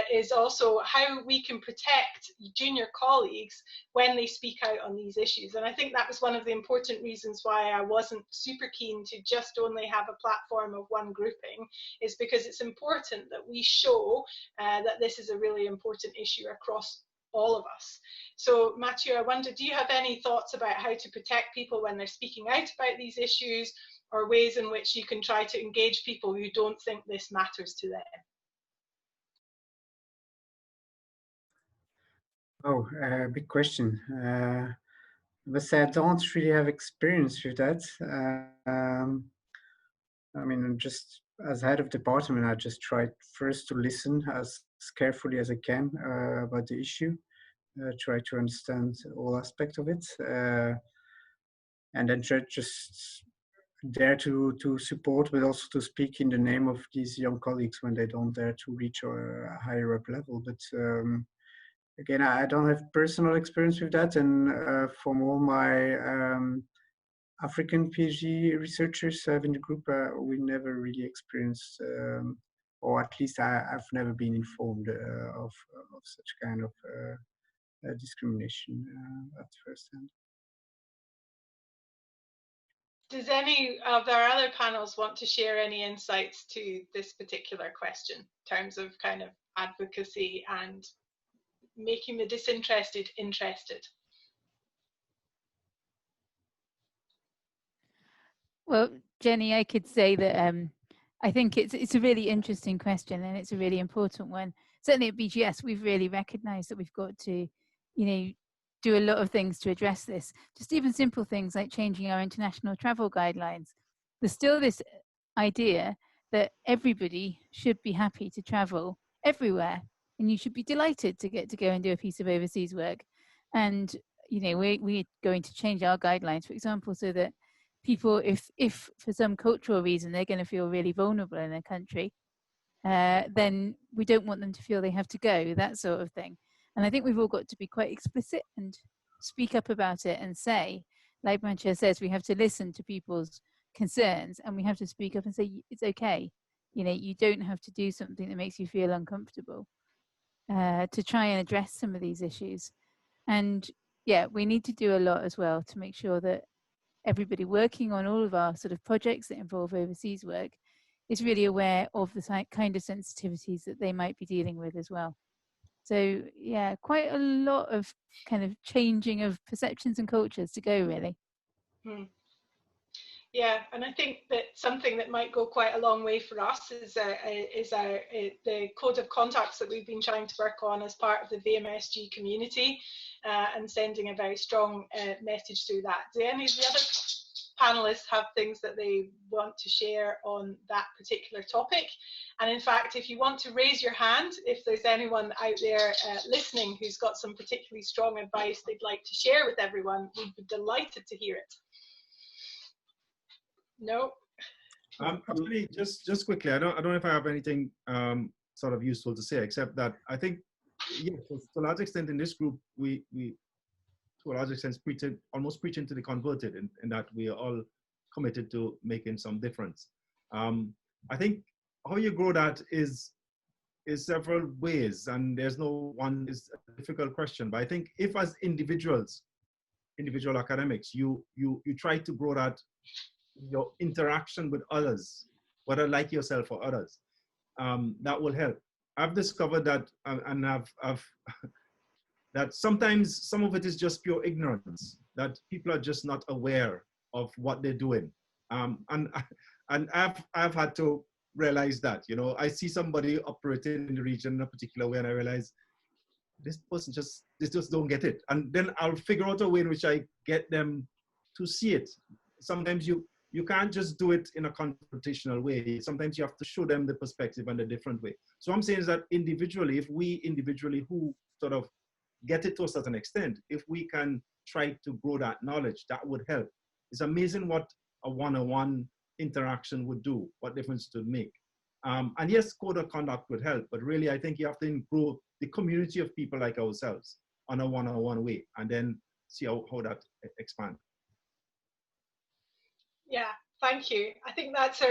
is also how we can protect junior colleagues when they speak out on these issues. And I think that was one of the important reasons why I wasn't super keen to just only have a platform of one grouping, is because it's important that we show that this is a really important issue across all of us. So Matthew, I wonder, do you have any thoughts about how to protect people when they're speaking out about these issues, or ways in which you can try to engage people who don't think this matters to them? Oh, big question. But I don't really have experience with that. I mean, just as head of department, I just tried first to listen as carefully as I can about the issue, try to understand all aspects of it, and then try just dare to support, but also to speak in the name of these young colleagues when they don't dare to reach a higher up level. But again, I don't have personal experience with that, and from all my African PhD researchers I have in the group, we never really experienced, or at least I've never been informed of such kind of discrimination at first hand. Does any of our other panels want to share any insights to this particular question in terms of kind of advocacy and making the disinterested interested? Well, Jenny, I could say that I think it's a really interesting question, and it's a really important one. Certainly at BGS, we've really recognised that we've got to, you know, do a lot of things to address this. Just even simple things like changing our international travel guidelines. There's still this idea that everybody should be happy to travel everywhere, and you should be delighted to get to go and do a piece of overseas work. And you know, we're going to change our guidelines, for example, so that people, if for some cultural reason they're going to feel really vulnerable in a country, then we don't want them to feel they have to go, that sort of thing. And I think we've all got to be quite explicit and speak up about it and say, like Mancha says, we have to listen to people's concerns and we have to speak up and say, it's okay. You know, you don't have to do something that makes you feel uncomfortable, to try and address some of these issues. And yeah, we need to do a lot as well to make sure that everybody working on all of our sort of projects that involve overseas work is really aware of the kind of sensitivities that they might be dealing with as well. So yeah, quite a lot of kind of changing of perceptions and cultures to go, really. Yeah, and I think that something that might go quite a long way for us is the code of contacts that we've been trying to work on as part of the VMSG community, and sending a very strong message through that. Do any of the other panelists have things that they want to share on that particular topic? And in fact, if you want to raise your hand, if there's anyone out there listening who's got some particularly strong advice they'd like to share with everyone, we'd be delighted to hear it. No? Actually, just quickly, I don't know if I have anything sort of useful to say, except that I think, yeah, to a large extent in this group, we to a large extent almost preaching to the converted, in that we are all committed to making some difference. I think how you grow that is several ways, and there's no one is a difficult question. But I think if as individuals, individual academics, you try to grow that, your interaction with others, whether like yourself or others, that will help. I've discovered that, and I've that sometimes some of it is just pure ignorance, that people are just not aware of what they're doing. And I've had to realize that, you know, I see somebody operating in the region in a particular way and I realize this person they just don't get it. And then I'll figure out a way in which I get them to see it. Sometimes you can't just do it in a confrontational way. Sometimes you have to show them the perspective and a different way. So I'm saying is that individually, if we individually who sort of get it to a certain extent, if we can try to grow that knowledge, that would help. It's amazing what a one-on-one interaction would do, what difference it would make. And yes, code of conduct would help, but really I think you have to grow the community of people like ourselves on a one-on-one way, and then see how that expands. Yeah, thank you. I think that's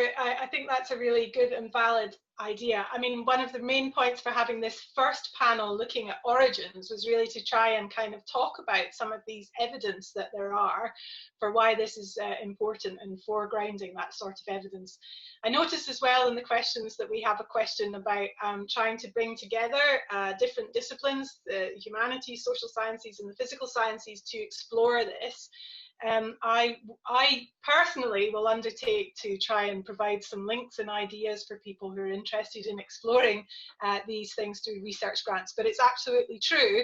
a really good and valid idea. I mean, one of the main points for having this first panel looking at origins was really to try and kind of talk about some of these evidence that there are for why this is important, and foregrounding that sort of evidence. I noticed as well in the questions that we have a question about trying to bring together different disciplines, the humanities, social sciences and the physical sciences, to explore this. I personally will undertake to try and provide some links and ideas for people who are interested in exploring these things through research grants. But it's absolutely true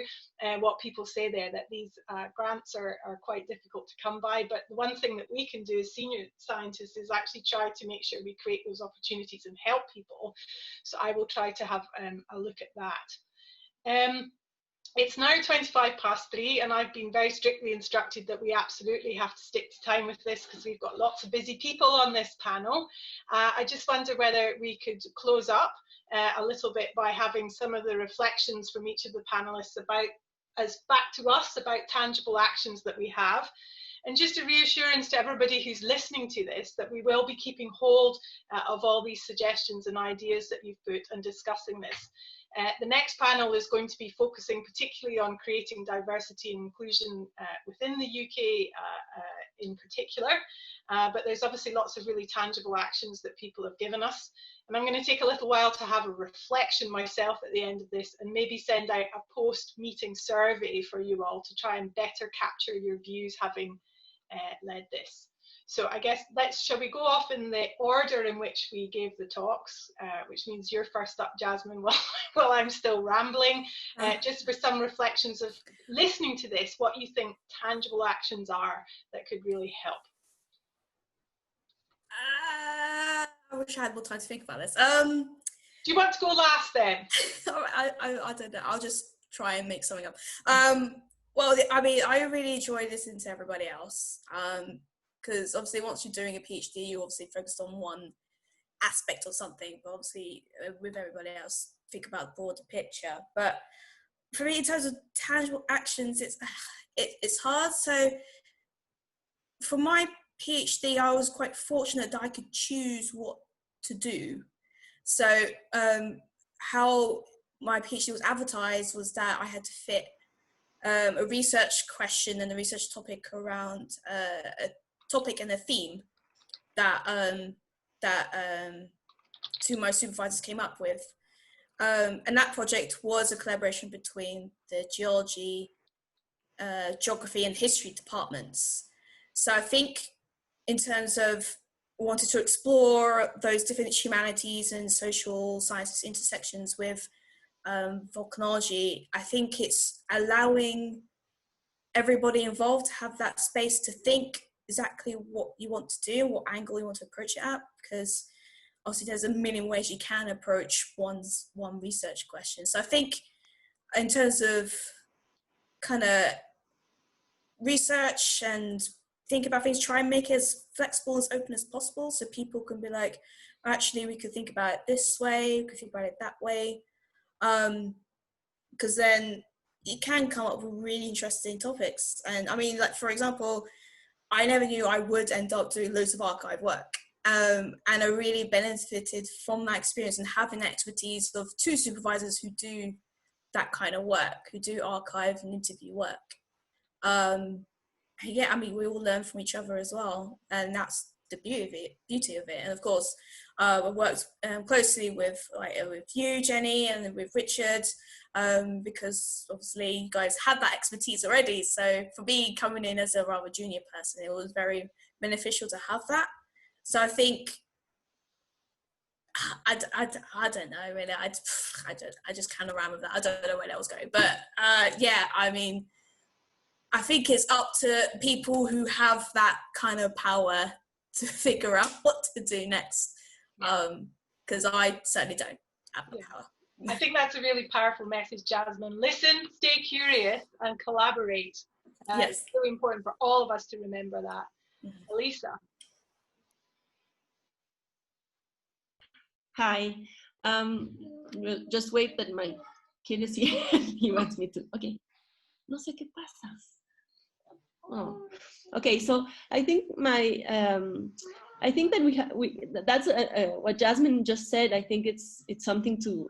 what people say there, that these grants are quite difficult to come by. But the one thing that we can do as senior scientists is actually try to make sure we create those opportunities and help people. So I will try to have a look at that. It's now 3:25, and I've been very strictly instructed that we absolutely have to stick to time with this because we've got lots of busy people on this panel. I just wonder whether we could close up a little bit by having some of the reflections from each of the panelists back to us about tangible actions that we have. And just a reassurance to everybody who's listening to this that we will be keeping hold of all these suggestions and ideas that you've put and discussing this. The next panel is going to be focusing particularly on creating diversity and inclusion within the UK in particular, but there's obviously lots of really tangible actions that people have given us. And I'm going to take a little while to have a reflection myself at the end of this, and maybe send out a post-meeting survey for you all to try and better capture your views having led this. So I guess shall we go off in the order in which we gave the talks, which means you're first up, Jasmine, while I'm still rambling, just for some reflections of listening to this, what you think tangible actions are that could really help. I wish I had more time to think about this. Do you want to go last then? I don't know. I'll just try and make something up. Well, I mean, I really enjoy listening to everybody else. because obviously once you're doing a PhD, you obviously focus on one aspect of something, but obviously with everybody else, think about the broader picture. But for me, in terms of tangible actions, it's hard. So for my PhD, I was quite fortunate that I could choose what to do. So how my PhD was advertised was that I had to fit a research question and a research topic around a topic and a theme that two of my supervisors came up with. And that project was a collaboration between the geology, geography and history departments. So I think in terms of wanting to explore those different humanities and social sciences intersections with volcanology, I think it's allowing everybody involved to have that space to think exactly what you want to do, what angle you want to approach it at, because obviously there's a million ways you can approach one research question. So I think in terms of kind of research and think about things, try and make it as flexible, as open as possible, so people can be like, actually, we could think about it this way, we could think about it that way. Because then you can come up with really interesting topics. And I mean, like, for example, I never knew I would end up doing loads of archive work. And I really benefited from that experience and having that expertise of two supervisors who do that kind of work, who do archive and interview work. Yeah, I mean, we all learn from each other as well, and that's the beauty of it. And of course, I worked closely with you, Jenny, and with Richard, because obviously you guys had that expertise already. So for me, coming in as a rather junior person, it was very beneficial to have that. So I think, I don't know really. I just kind of ran with that. I don't know where that was going, but yeah, I mean, I think it's up to people who have that kind of power to figure out what to do next, because I certainly don't have the power. I think that's a really powerful message, Jasmine. Listen, stay curious, and collaborate. Yes. It's really important for all of us to remember that. Mm-hmm. Elisa. Hi. Just wait that my kid is here. He wants me to. Okay. No sé qué pasa. Oh. Okay. So I think I think that that's what Jasmine just said. I think it's something to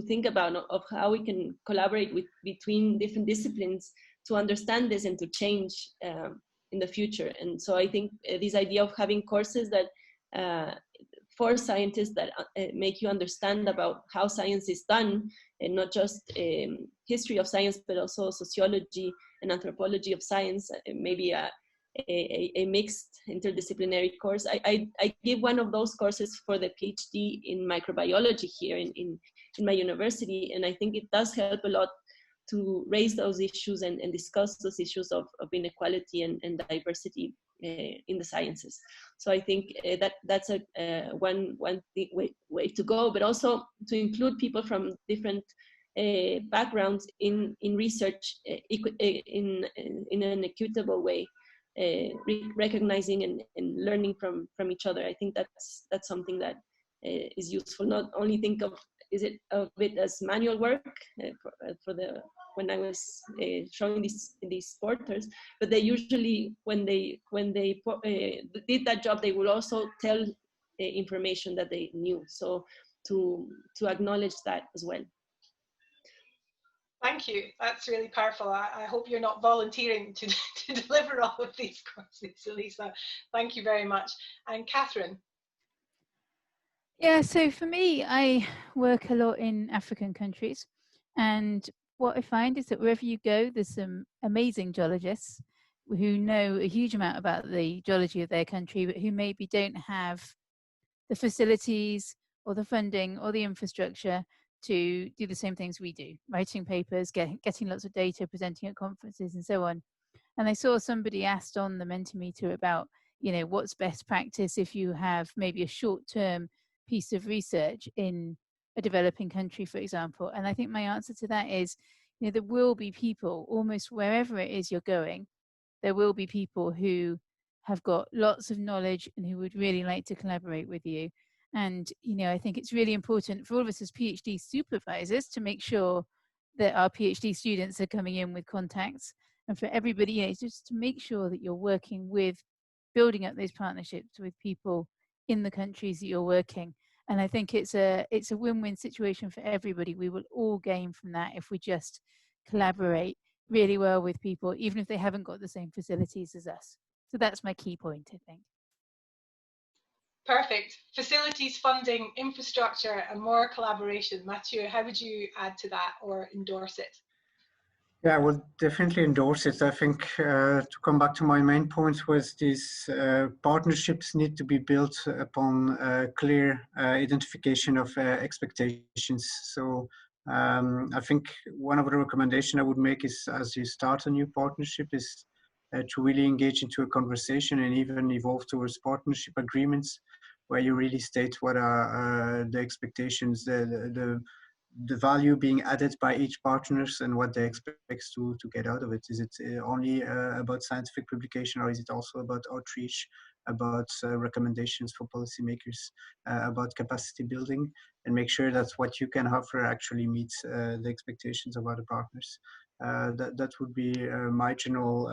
think about, of how we can collaborate between different disciplines to understand this and to change in the future. And so I think this idea of having courses that for scientists that make you understand about how science is done, and not just history of science, but also sociology and anthropology of science, maybe a mixed interdisciplinary course. I give one of those courses for the PhD in microbiology here in my university, and I think it does help a lot to raise those issues and discuss those issues of inequality and diversity in the sciences. So I think that's a one way to go, but also to include people from different backgrounds in research in an equitable way, recognizing and learning from each other. I think that's something that is useful. Not only think of it as manual work when I was showing these porters, but they usually, when they did that job, they will also tell information that they knew. So to acknowledge that as well. Thank you. That's really powerful. I hope you're not volunteering to deliver all of these courses, Elisa. Thank you very much. And Catherine. Yeah, so for me, I work a lot in African countries, and what I find is that wherever you go, there's some amazing geologists who know a huge amount about the geology of their country, but who maybe don't have the facilities or the funding or the infrastructure to do the same things we do, writing papers, getting lots of data, presenting at conferences and so on. And I saw somebody asked on the Mentimeter about, what's best practice if you have maybe a short-term piece of research in a developing country, for example. And I think my answer to that is, there will be people almost wherever it is you're going, there will be people who have got lots of knowledge and who would really like to collaborate with you. And, you know, I think it's really important for all of us as PhD supervisors to make sure that our PhD students are coming in with contacts, and for everybody, you know, just to make sure that you're working with building up those partnerships with people in the countries that you're working. And I think it's a win-win situation for everybody. We will all gain from that if we just collaborate really well with people, even if they haven't got the same facilities as us. So that's my key point, I think. Perfect. Facilities, funding, infrastructure, and more collaboration. Mathieu, how would you add to that or endorse it? Yeah, I would definitely endorse it. I think to come back to my main point was these partnerships need to be built upon clear identification of expectations. So I think one of the recommendations I would make is, as you start a new partnership, is to really engage into a conversation and even evolve towards partnership agreements where you really state what are the expectations, the value being added by each partners and what they expect to get out of it. Is it only about scientific publication, or is it also about outreach, about recommendations for policymakers, about capacity building, and make sure that what you can offer actually meets the expectations of other partners. That would be my general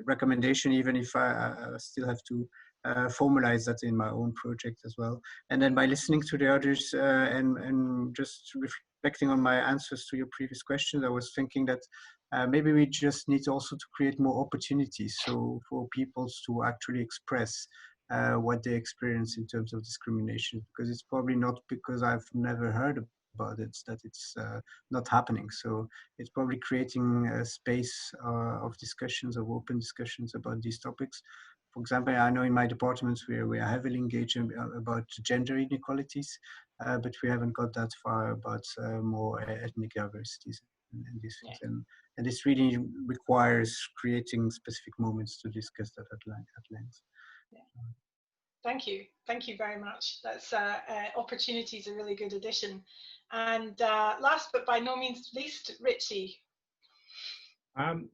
recommendation, even if I still have to formalize that in my own project as well. And then by listening to the others and just reflecting on my answers to your previous questions, I was thinking that maybe we just need also to create more opportunities so for people to actually express what they experience in terms of discrimination, because it's probably not because I've never heard about it that it's not happening. So it's probably creating a space of discussions, of open discussions about these topics. For example, I know in my departments we are heavily engaged about gender inequalities, but we haven't got that far about more ethnic diversities and these things. And this really requires creating specific moments to discuss that at length. Yeah. Thank you. Thank you very much. That's opportunity is a really good addition. And last but by no means least, Richie.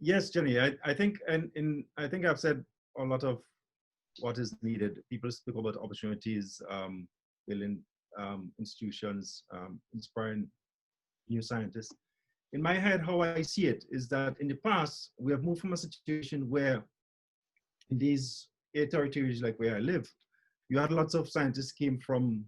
Yes, Jenny, I think, and I think I've said a lot of what is needed. People speak about opportunities, building institutions, inspiring new scientists. In my head, how I see it is that in the past, we have moved from a situation where in these territories like where I live, you had lots of scientists came from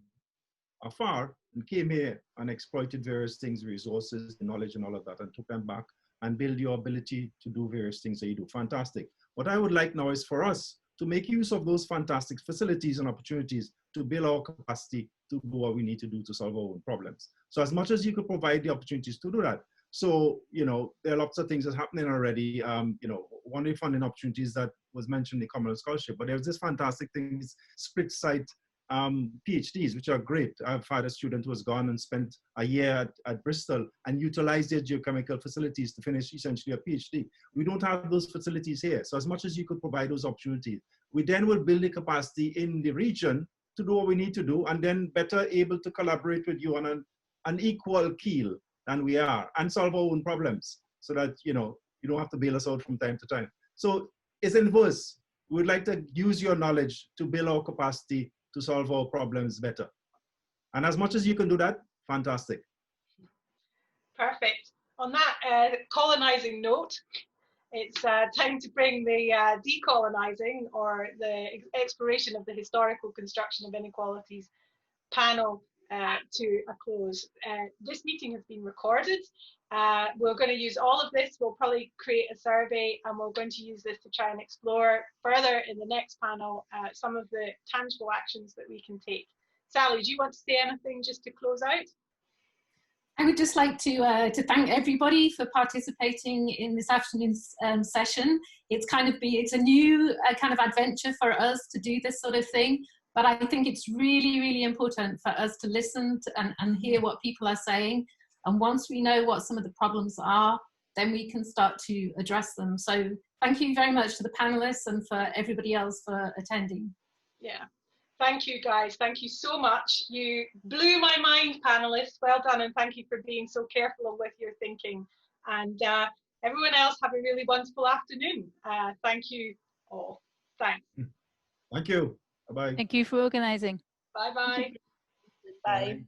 afar and came here and exploited various things, resources, knowledge and all of that, and took them back and build your ability to do various things that you do. Fantastic. What I would like now is for us to make use of those fantastic facilities and opportunities to build our capacity to do what we need to do to solve our own problems. So as much as you could provide the opportunities to do that. So, you know, there are lots of things that's happening already. You know, one of the funding opportunities that was mentioned in the Common Scholarship, but there's this fantastic thing, split site PhDs, which are great. I've had a student who has gone and spent a year at Bristol and utilized their geochemical facilities to finish essentially a PhD. We don't have those facilities here. So as much as you could provide those opportunities, we then will build the capacity in the region to do what we need to do, and then better able to collaborate with you on an equal keel than we are, and solve our own problems, so that, you know, you don't have to bail us out from time to time. So it's inverse. We would like to use your knowledge to build our capacity to solve our problems better. And as much as you can do that, fantastic. Perfect. On that colonizing note, it's time to bring the decolonizing, or the exploration of the historical construction of inequalities panel to a close. This meeting has been recorded. We're going to use all of this. We'll probably create a survey, and we're going to use this to try and explore further in the next panel some of the tangible actions that we can take. Sally, do you want to say anything just to close out? I would just like to thank everybody for participating in this afternoon's session. It's a new kind of adventure for us to do this sort of thing, but I think it's really, really important for us to listen to and hear what people are saying. And once we know what some of the problems are, then we can start to address them. So thank you very much to the panelists and for everybody else for attending. Yeah. Thank you, guys. Thank you so much. You blew my mind, panelists. Well done, and thank you for being so careful with your thinking. And everyone else, have a really wonderful afternoon. Thank you all. Thanks. Thank you. Bye-bye. Thank you for organising. Bye-bye. Bye.